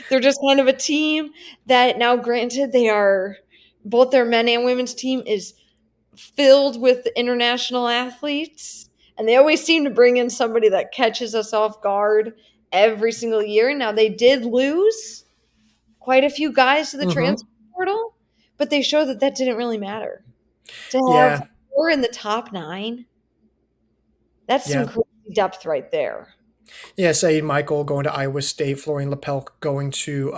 They're just kind of a team that now, granted, they are both their men and women's team is filled with international athletes, and they always seem to bring in somebody that catches us off guard every single year. Now they did lose quite a few guys to the Mm-hmm. transfer portal, but they show that that didn't really matter. To have Yeah. 4 in the top 9, that's some Yeah. crazy depth right there. Yeah, Saeed Michael going to Iowa State, Florian Lepelk going to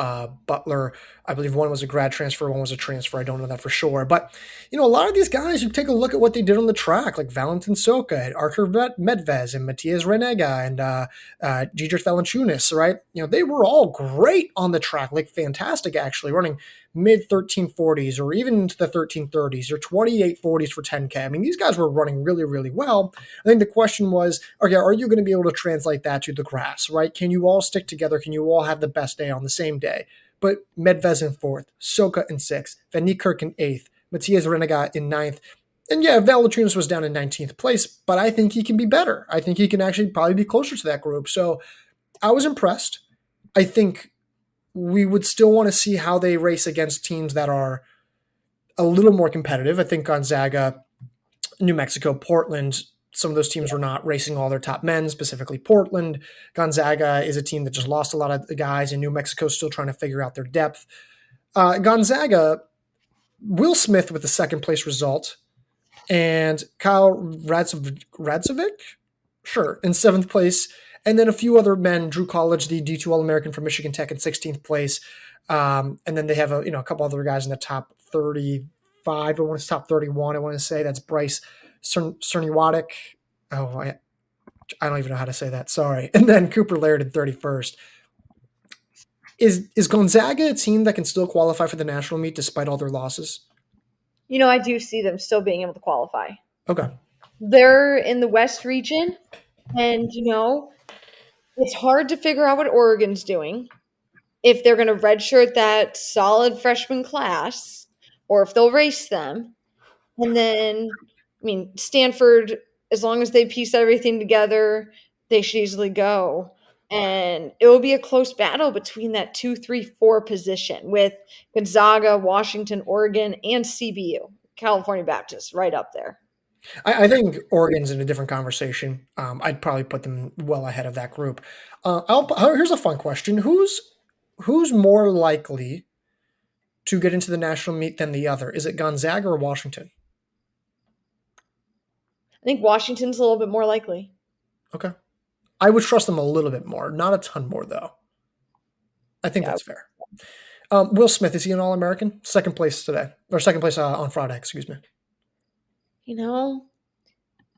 Butler. I believe one was a grad transfer, one was a transfer. I don't know that for sure. But, a lot of these guys, you take a look at what they did on the track, like Valentin Soka and Artur Medvez and Matias Renega and Gidr Thelanchunas, right? They were all great on the track, like fantastic actually, running mid 1340s or even into the 1330s or 2840s for 10K. I mean, these guys were running really, really well. I think the question was, okay, are you going to be able to translate that to the grass, right? Can you all stick together? Can you all have the best day on the same day? But Medvez in fourth, Soka in sixth, Van Niekerk in eighth, Matias Renega in ninth. And yeah, Valachunas was down in 19th place, but I think he can be better. I think he can actually probably be closer to that group. So I was impressed. I think we would still want to see how they race against teams that are a little more competitive. I think Gonzaga, New Mexico, Portland, some of those teams were not racing all their top men, specifically Portland. Gonzaga is a team that just lost a lot of the guys, and New Mexico's still trying to figure out their depth. Gonzaga, Will Smith with the second place result, and Kyle Radzovic, sure, in seventh place. And then a few other men, Drew College, the D2 All American from Michigan Tech, in 16th place. And then they have a couple other guys in the top 35. I want to top 31. I want to say that's Bryce Cerniwatic. Oh, I don't even know how to say that. Sorry. And then Cooper Laird in 31st. Is Gonzaga a team that can still qualify for the national meet despite all their losses? I do see them still being able to qualify. Okay. They're in the West region, and it's hard to figure out what Oregon's doing. If they're going to redshirt that solid freshman class, or if they'll race them. And then, Stanford, as long as they piece everything together, they should easily go. And it will be a close battle between that 2, 3, 4 position with Gonzaga, Washington, Oregon, and CBU, California Baptist, right up there. I think Oregon's in a different conversation. I'd probably put them well ahead of that group. Here's a fun question: Who's more likely to get into the national meet than the other? Is it Gonzaga or Washington? I think Washington's a little bit more likely. Okay, I would trust them a little bit more, not a ton more though. I think Yeah. that's fair. Will Smith, is he an All American? Second place today, or second place on Friday? Excuse me. You know,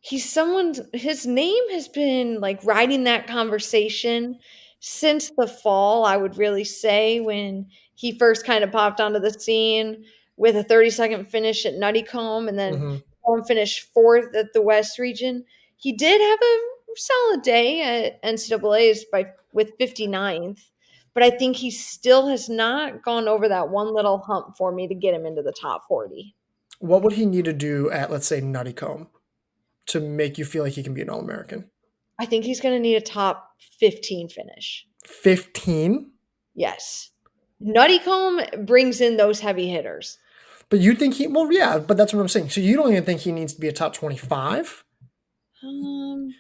his name has been like riding that conversation since the fall, I would really say, when he first kind of popped onto the scene with a 30-second finish at Nuttycombe and then Mm-hmm. finished fourth at the West region. He did have a solid day at NCAA's with 59th, but I think he still has not gone over that one little hump for me to get him into the top 40. What would he need to do at, let's say, Nuttycombe to make you feel like he can be an All American? I think he's going to need a top 15 finish. 15. Yes. Nuttycombe brings in those heavy hitters. But you think well, yeah, but that's what I'm saying. So you don't even think he needs to be a top 25? Um,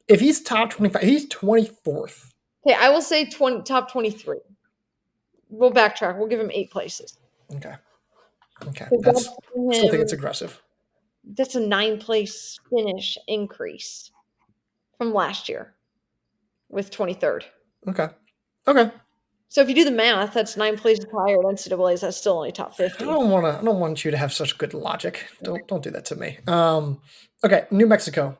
If he's top 25, he's 24th. okay, I will say top 23. We'll backtrack. We'll give him 8 places. Okay. Okay. 'Cause That's still think it's him, aggressive. that's a 9-place finish increase from last year with 23rd. Okay. Okay. So if you do the math, that's 9 places higher at NCAA's. That's still only top I 50. don't want you to have such good logic. Don't do that to me. Okay, New Mexico.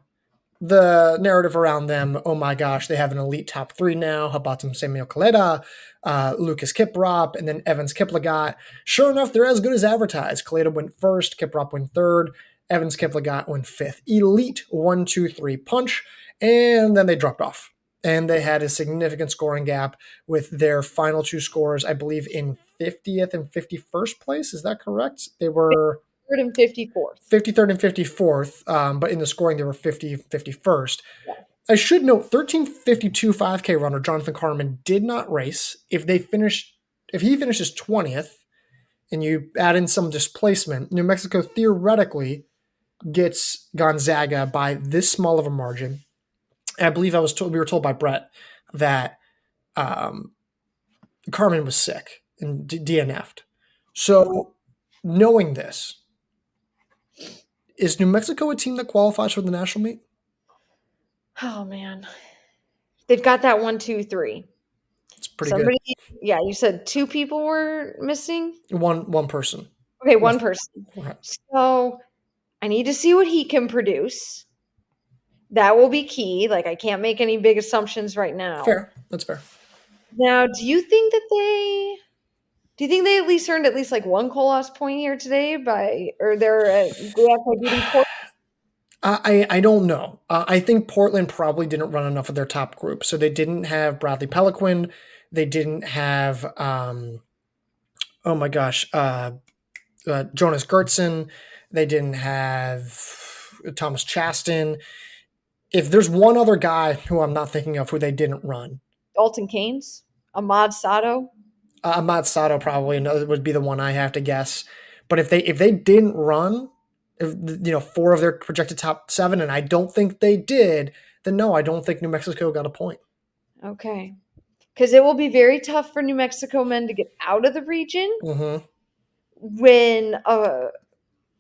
the narrative around them, oh my gosh, they have an elite top three now. How about some Samuel Kaleda, Lucas Kiprop, and then Evans Kiplagat? Sure enough, they're as good as advertised. Kaleda went first, Kiprop went third, Evans Kiplagat went fifth. Elite 1, 2, 3 punch, and then they dropped off. And they had a significant scoring gap with their final two scores, I believe, in 50th and 51st place. Is that correct? They were 3rd and 54th. 53rd and 54th, but in the scoring, they were 50, 51st. Yeah. I should note 1352 5K runner Jonathan Carmen did not race. If he finishes 20th and you add in some displacement, New Mexico theoretically gets Gonzaga by this small of a margin. And I believe we were told by Brett that Carmen was sick and DNF'd. So knowing this, is New Mexico a team that qualifies for the national meet? Oh man, they've got that 1, 2, 3. It's pretty Somebody, yeah, you said 2 people were missing. good. One person. Okay, one person. Okay. So I need to see what he can produce. That will be key. Like, I can't make any big assumptions right now. Fair. That's fair. Now, do you think they at least earned at least like one Colos point here today or they're Griak by beating Portland? I don't know. I think Portland probably didn't run enough of their top group. So they didn't have Bradley Peliquin. They didn't have, oh my gosh, Jonas Gertson. They didn't have Thomas Chaston. If there's one other guy who I'm not thinking of who they didn't run, Dalton Keynes, Ahmad Sato. Ahmad Sato probably would be the one I have to guess. But if they didn't run, if, 4 of their projected top 7, and I don't think they did, then no, I don't think New Mexico got a point. Okay. Because it will be very tough for New Mexico men to get out of the region when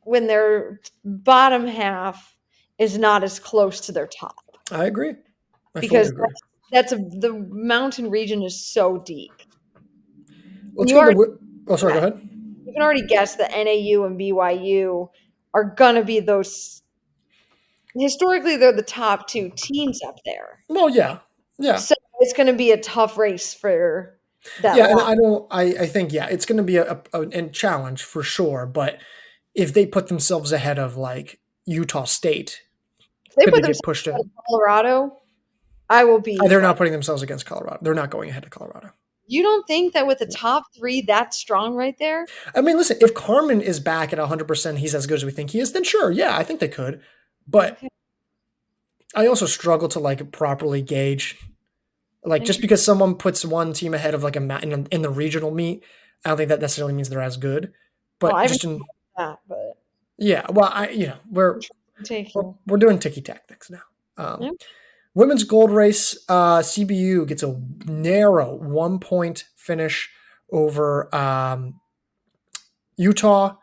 their bottom half is not as close to their top. I agree. Because the mountain region is so deep. Let's go to sorry, go ahead. You can already guess that NAU and BYU are going to be those. Historically, they're the top 2 teams up there. Well, yeah. So it's going to be a tough race for that. Yeah, and I think it's going to be a challenge for sure. But if they put themselves ahead of like Utah State, if they put themselves ahead of Colorado, I will be. They're not putting themselves against Colorado. They're not going ahead of Colorado. You don't think that with the top 3 that strong right there? I mean, listen, if Carmen is back at 100%, he's as good as we think he is, then sure, yeah, I think they could. But I also struggle to like properly gauge, like just because someone puts one team ahead of like in the regional meet, I don't think that necessarily means they're as good. But yeah, well, we're doing ticky tactics now. Women's gold race, CBU gets a narrow 1-point finish over Utah,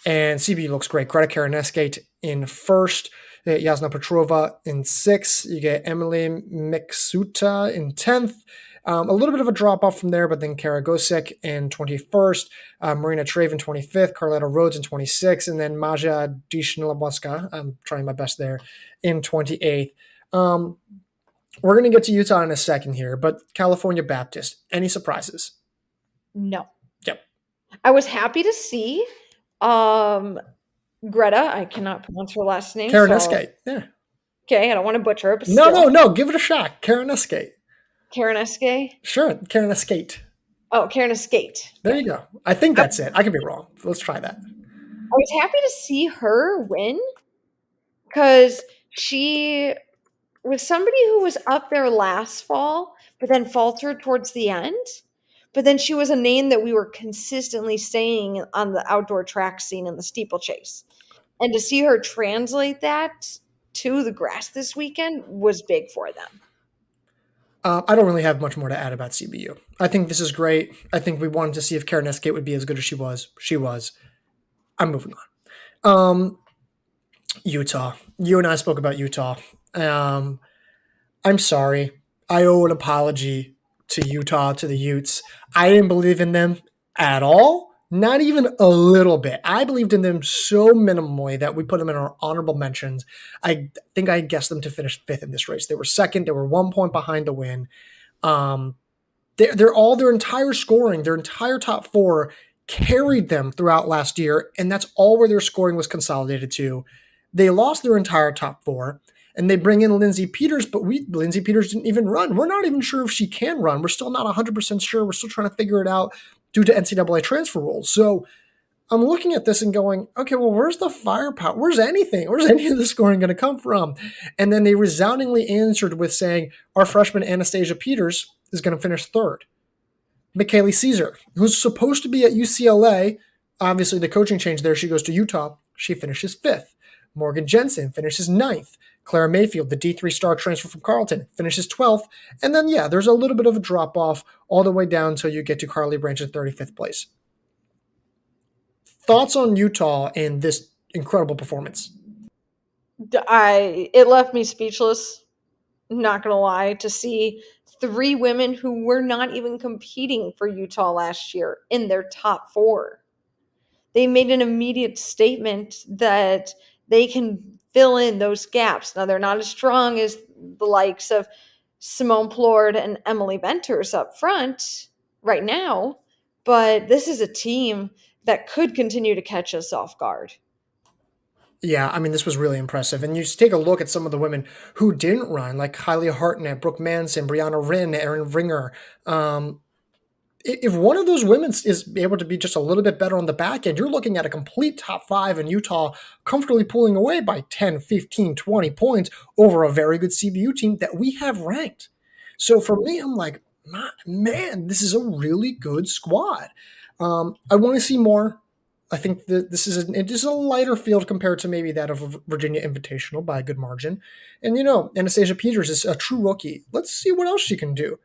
and CBU looks great. Greta Karaneskate in first, Yasna Petrova in 6th. You get Emily Miksuta in 10th. A little bit of a drop off from there, but then Kara Gosek in 21st, Marina Trave in 25th, Carletta Rhodes in 26th, and then Maja Dishnilabwaska, I'm trying my best there, in 28th. We're going to get to Utah in a second here, but California Baptist, any surprises? No. Yep. I was happy to see Greta, I cannot pronounce her last name. Karaneskate, yeah. Okay, I don't want to butcher it. But no, give it a shot. Karaneskate. Karaneskate? Sure, Karaneskate. Oh, Karaneskate. There you go. I think that's it. I could be wrong. Let's try that. I was happy to see her win because she was somebody who was up there last fall, but then faltered towards the end. But then she was a name that we were consistently saying on the outdoor track scene in the steeplechase. And to see her translate that to the grass this weekend was big for them. I don't really have much more to add about CBU. I think this is great. I think we wanted to see if Karaneskate would be as good as she was. She was. I'm moving on. Utah. You and I spoke about Utah. I'm sorry. I owe an apology to Utah, to the Utes. I didn't believe in them at all. Not even a little bit. I believed in them so minimally that we put them in our honorable mentions. I think I guessed them to finish fifth in this race. They were second. They were 1 point behind the win. Um, they're all their entire scoring, their entire top four carried them throughout last year, and that's all where their scoring was consolidated to. They lost their entire top four, and they bring in Lindsay Peters, but Lindsay Peters didn't even run. We're not even sure if she can run. We're still not 100% sure. We're still trying to figure it out due to NCAA transfer rules. So I'm looking at this and going, okay, well, where's the firepower? Where's anything? Where's any of the scoring going to come from? And then they resoundingly answered with saying, our freshman Anastasia Peters is going to finish third. McKaylee Caesar, who's supposed to be at UCLA, obviously the coaching change there, she goes to Utah, she finishes fifth. Morgan Jensen finishes ninth. Clara Mayfield, the D3 star transfer from Carleton, finishes 12th. And then, yeah, there's a little bit of a drop off all the way down until you get to Carly Branch in 35th place. Thoughts on Utah and this incredible performance? It left me speechless. Not gonna lie, to see three women who were not even competing for Utah last year in their top four. They made an immediate statement that they can fill in those gaps. Now they're not as strong as the likes of Simone Plord and Emily Venters up front right now, but this is a team that could continue to catch us off guard. Yeah, I mean, this was really impressive. And you just take a look at some of the women who didn't run, like Kylie Hartnett, Brooke Manson, Brianna Rinn, Erin Ringer. If one of those women is able to be just a little bit better on the back end, you're looking at a complete top five in Utah comfortably pulling away by 10, 15, 20 points over a very good CBU team that we have ranked. So for me, I'm like, man, this is a really good squad. I want to see more. I think that it is a lighter field compared to maybe that of Virginia Invitational by a good margin. And, Anastasia Peters is a true rookie. Let's see what else she can do.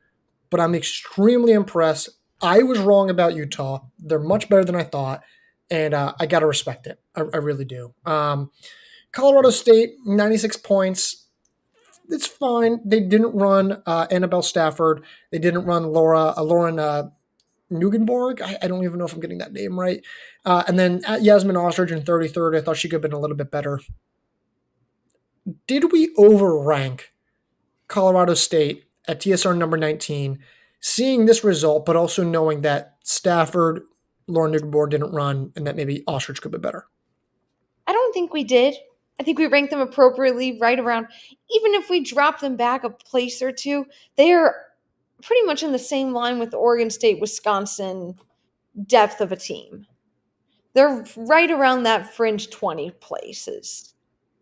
But I'm extremely impressed. I was wrong about Utah. They're much better than I thought. And I got to respect it. I really do. Colorado State, 96 points. It's fine. They didn't run Annabelle Stafford. They didn't run Lauren Nugenborg. I don't even know if I'm getting that name right. And then at Yasmin Ostrich in 33rd, I thought she could have been a little bit better. Did we overrank Colorado State at TSR number 19, seeing this result, but also knowing that Stafford, Lauren Nugenborg didn't run, and that maybe Ostrich could be better? I don't think we did. I think we ranked them appropriately right around, even if we drop them back a place or two, they are pretty much in the same line with Oregon State, Wisconsin depth of a team. They're right around that fringe 20 places.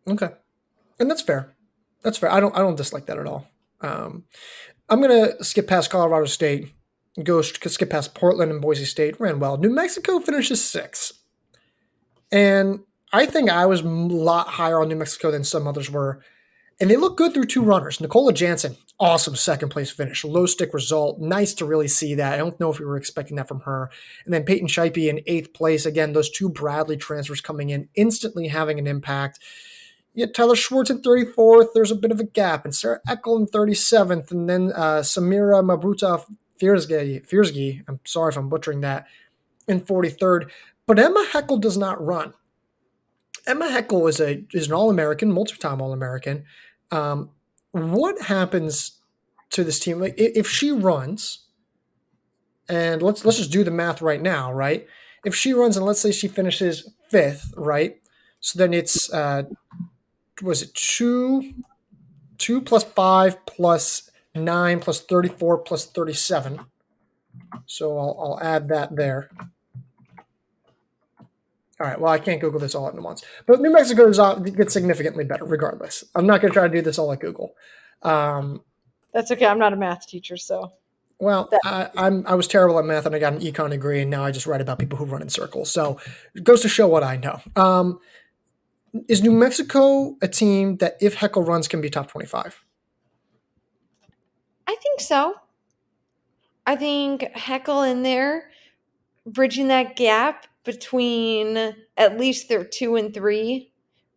Okay, and that's fair. That's fair. I don't dislike that at all. I'm gonna skip past Colorado State, skip past Portland and Boise State. Ran well. New Mexico finishes sixth, and I think I was a lot higher on New Mexico than some others were. And they look good through two runners. Nicola Jansen, awesome second place finish. Low stick result. Nice to really see that. I don't know if we were expecting that from her. And then Peyton Shipe in eighth place. Again, those two Bradley transfers coming in, instantly having an impact. You get Tyler Schwartz in 34th. There's a bit of a gap. And Sarah Eckel in 37th. And then Samira Mabruta Fiersgy, I'm sorry if I'm butchering that, in 43rd. But Emma Heckel does not run. Emma Heckel is an All-American, multi-time All-American. What happens to this team? Like if she runs, and let's just do the math right now, right? If she runs and let's say she finishes fifth, right? So then it's was it two plus 5 plus 9 plus 34 plus 37. So I'll add that there. All right. Well, I can't Google this all at once, but New Mexico gets significantly better, regardless. I'm not going to try to do this all at Google. That's okay. I'm not a math teacher, so. Well, I was terrible at math, and I got an econ degree, and now I just write about people who run in circles. So it goes to show what I know. Is New Mexico a team that, if Heckel runs, can be top 25? I think so. I think Heckel in there, bridging that gap between at least their 2 and 3,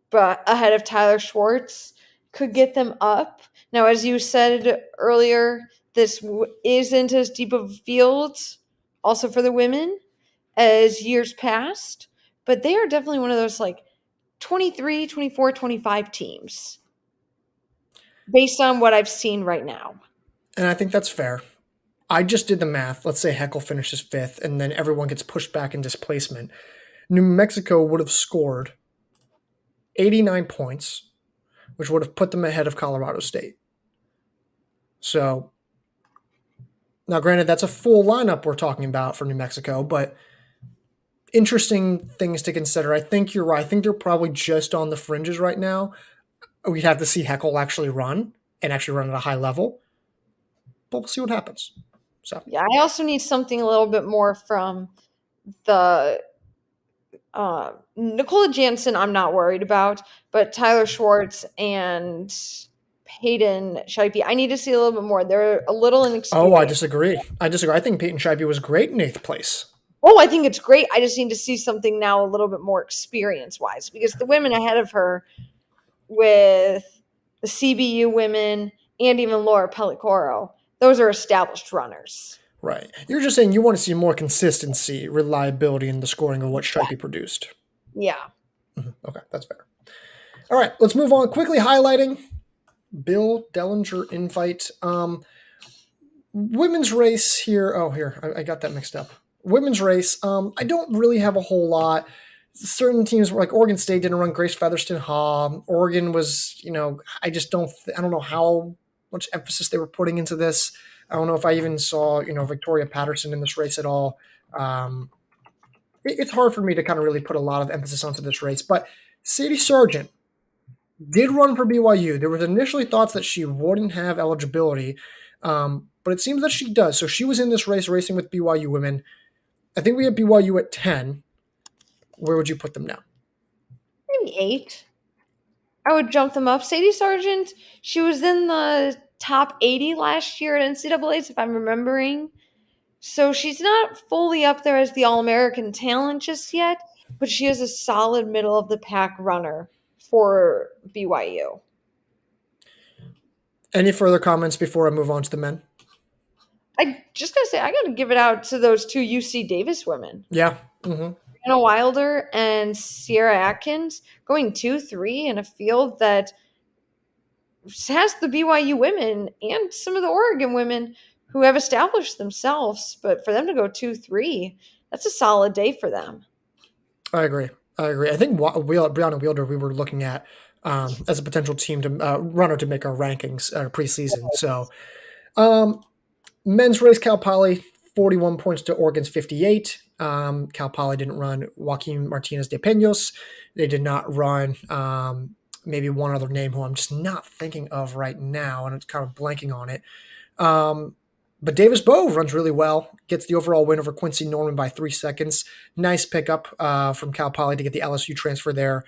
but ahead of Tyler Schwartz, could get them up. Now, as you said earlier, this isn't as deep of a field also for the women, as years past, but they are definitely one of those like 23, 24, 25 teams based on what I've seen right now. And I think that's fair. I just did the math. Let's say Heckle finishes fifth, and then everyone gets pushed back in displacement. New Mexico would have scored 89 points, which would have put them ahead of Colorado State. So, now granted, that's a full lineup we're talking about for New Mexico, but interesting things to consider. I think you're right. I think they're probably just on the fringes right now. We'd have to see Heckle actually run and actually run at a high level, but we'll see what happens. So, Yeah, I also need something a little bit more from the Nicola Jansen. I'm not worried about, but Tyler Schwartz and Peyton Shipe, I need to see a little bit more. They're a little oh, I inexperienced. disagree. I disagree. I think Peyton Shipe was great in eighth place. Oh, I think it's great. I just need to see something now a little bit more experience wise because the women ahead of her with the CBU women and even Laura Pellicoro, those are established runners. Right. You're just saying you want to see more consistency, reliability in the scoring of what Stripey produced. Yeah. Okay, that's fair. All right, let's move on. Quickly highlighting Bill Dellinger invite. Women's race here. Oh, here, I got that mixed up. Women's race. I don't really have a whole lot. Certain teams like Oregon State didn't run Grace Featherston Haw. Oregon was, I just don't. I don't know how much emphasis they were putting into this. I don't know if I even saw, Victoria Patterson in this race at all. It's hard for me to kind of really put a lot of emphasis onto this race. But Sadie Sargent did run for BYU. There was initially thoughts that she wouldn't have eligibility, but it seems that she does. So she was in this race racing with BYU women. I think we have BYU at 10. Where would you put them now? Maybe 8. I would jump them up. Sadie Sargent, she was in the top 80 last year at NCAA's, if I'm remembering. So she's not fully up there as the All American talent just yet, but she is a solid middle of the pack runner for BYU. Any further comments before I move on to the men? I just gotta say, I gotta give it out to those two UC Davis women, Yeah. Mm-hmm. Anna Wilder and Sierra Atkins, going 2-3 in a field that has the BYU women and some of the Oregon women who have established themselves. But for them to go 2-3, that's a solid day for them. I agree. I think Brianna Wielder we were looking at as a potential team to runner to make our rankings preseason. So men's race, Cal Poly, 41 points to Oregon's 58. Cal Poly didn't run Joaquin Martinez de Peños. They did not run maybe one other name who I'm just not thinking of right now, and it's kind of blanking on it. But Davis Bowe runs really well, gets the overall win over Quincy Norman by 3 seconds. Nice pickup from Cal Poly to get the LSU transfer there.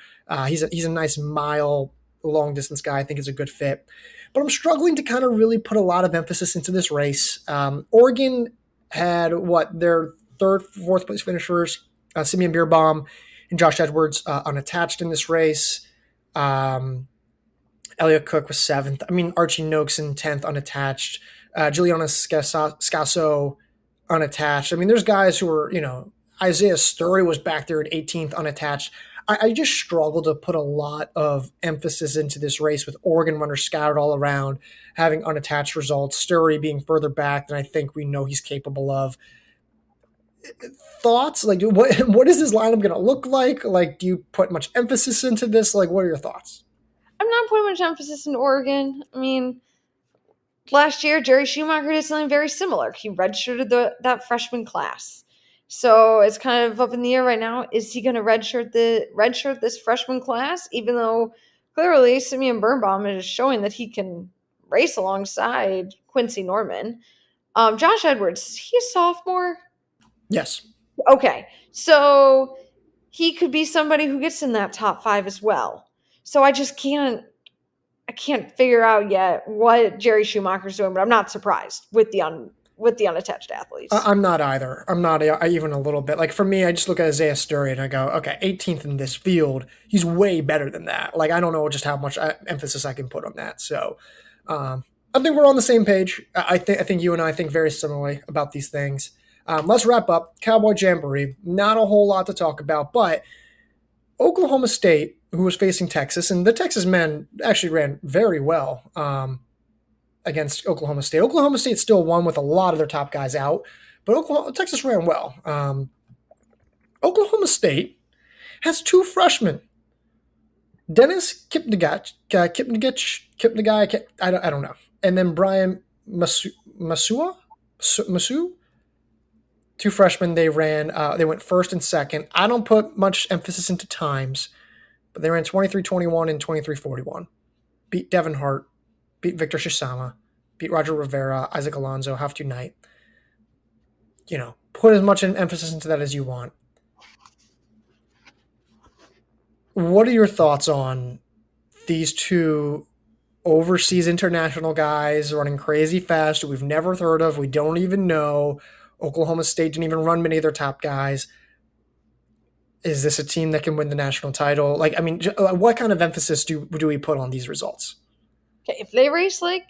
He's a nice mile long distance guy. I think is a good fit. But I'm struggling to kind of really put a lot of emphasis into this race. Oregon had their third, fourth place finishers, Simeon Beerbaum and Josh Edwards unattached in this race. Elliot Cook was 7th. I mean, Archie Noakes in 10th unattached. Juliana Scasso unattached. I mean, there's guys who were, Isaiah Sturry was back there at 18th unattached. I just struggle to put a lot of emphasis into this race with Oregon runners scattered all around, having unattached results, Sturry being further back than I think we know he's capable of. Thoughts? Like, what is this lineup going to look like? Like, do you put much emphasis into this? Like, what are your thoughts? I'm not putting much emphasis in Oregon. I mean, last year, Jerry Schumacher did something very similar. He redshirted that freshman class. So it's kind of up in the air right now. Is he going to redshirt this freshman class? Even though clearly Simeon Birnbaum is showing that he can race alongside Quincy Norman. Josh Edwards, he's a sophomore. Yes. Okay, so he could be somebody who gets in that top 5 as well. So I can't figure out yet what Jerry Schumacher's doing, but I'm not surprised with the unattached athletes. I'm not either. I'm not even a little bit. Like, for me, I just look at Isaiah Sturry and I go, okay, 18th in this field, he's way better than that. Like, I don't know just how much emphasis I can put on that. So I think we're on the same page. I think you and I think very similarly about these things. Let's wrap up. Cowboy Jamboree, not a whole lot to talk about, but Oklahoma State, who was facing Texas, and the Texas men actually ran very well against Oklahoma State. Oklahoma State still won with a lot of their top guys out, but Texas ran well. Oklahoma State has two freshmen, Dennis Kipnagaj, I don't know, and then Brian Masua. Two freshmen. They ran. They went first and second. I don't put much emphasis into times, but they ran 23:21 and 23:41. Beat Devin Hart, beat Victor Shisama, beat Roger Rivera, Isaac Alonso, Haftu Knight. Put as much emphasis into that as you want. What are your thoughts on these two overseas international guys running crazy fast who we've never heard of? We don't even know. Oklahoma State didn't even run many of their top guys. Is this a team that can win the national title? What kind of emphasis do we put on these results? Okay, if they race like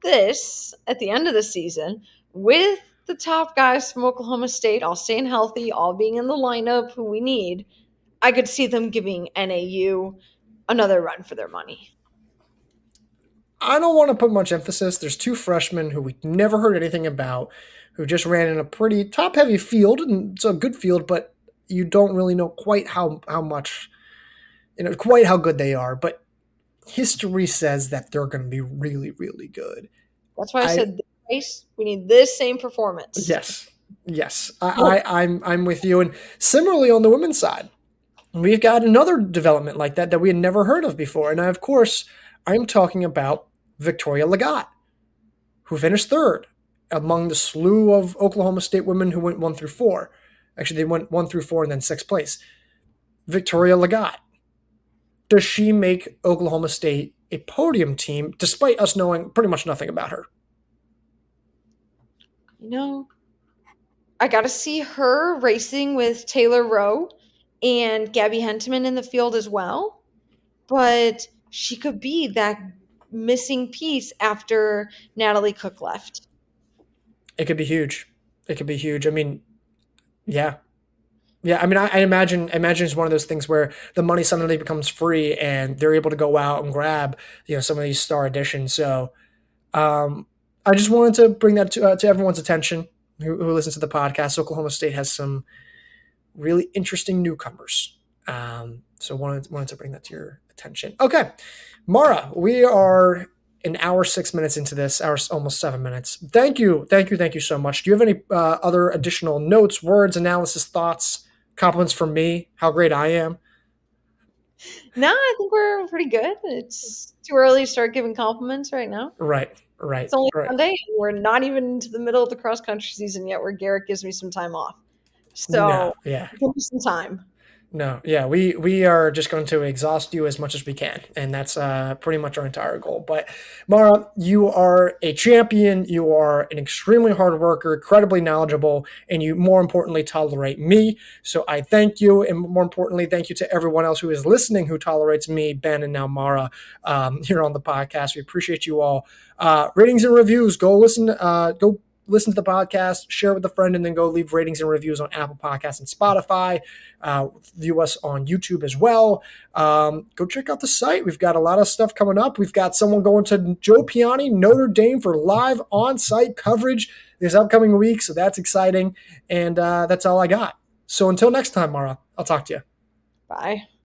this at the end of the season with the top guys from Oklahoma State all staying healthy, all being in the lineup who we need, I could see them giving NAU another run for their money. I don't want to put much emphasis. There's two freshmen who we never heard anything about, who just ran in a pretty top-heavy field, and it's a good field, but you don't really know quite how much, quite how good they are. But history says that they're going to be really, really good. That's why I said this race, we need this same performance. Yes. I'm with you. And similarly on the women's side, we've got another development like that we had never heard of before. And of course, I'm talking about Victoria Legat, who finished third among the slew of Oklahoma State women who went 1 through 4. Actually, they went 1 through 4 and then 6th place. Victoria Legat. Does she make Oklahoma State a podium team, despite us knowing pretty much nothing about her? I got to see her racing with Taylor Rowe and Gabby Henteman in the field as well. But she could be that missing piece after Natalie Cook left. It could be huge. I mean, yeah. I mean, I imagine it's one of those things where the money suddenly becomes free and they're able to go out and grab, some of these star additions. So, I just wanted to bring that to everyone's attention who listens to the podcast. Oklahoma State has some really interesting newcomers. So wanted to bring that to your attention. Okay, Mara, we are an hour 6 minutes into this, almost 7 minutes. Thank you so much. Do you have any other additional notes, words, analysis, thoughts, compliments from me? How great I am? No, I think we're pretty good. It's too early to start giving compliments right now. Right. It's only Sunday, and we're not even into the middle of the cross country season yet, where Garrett gives me some time off. So give me some time. No, yeah, we are just going to exhaust you as much as we can, and that's pretty much our entire goal. But Mara, you are a champion. You are an extremely hard worker, incredibly knowledgeable, and you, more importantly, tolerate me. So I thank you, and more importantly, thank you to everyone else who is listening, who tolerates me, Ben, and now Mara here on the podcast. We appreciate you all. Ratings and reviews. Go listen to the podcast, share with a friend, and then go leave ratings and reviews on Apple Podcasts and Spotify. View us on YouTube as well. Go check out the site. We've got a lot of stuff coming up. We've got someone going to Joe Piani, Notre Dame, for live on-site coverage this upcoming week, so that's exciting. And that's all I got. So until next time, Mara, I'll talk to you. Bye.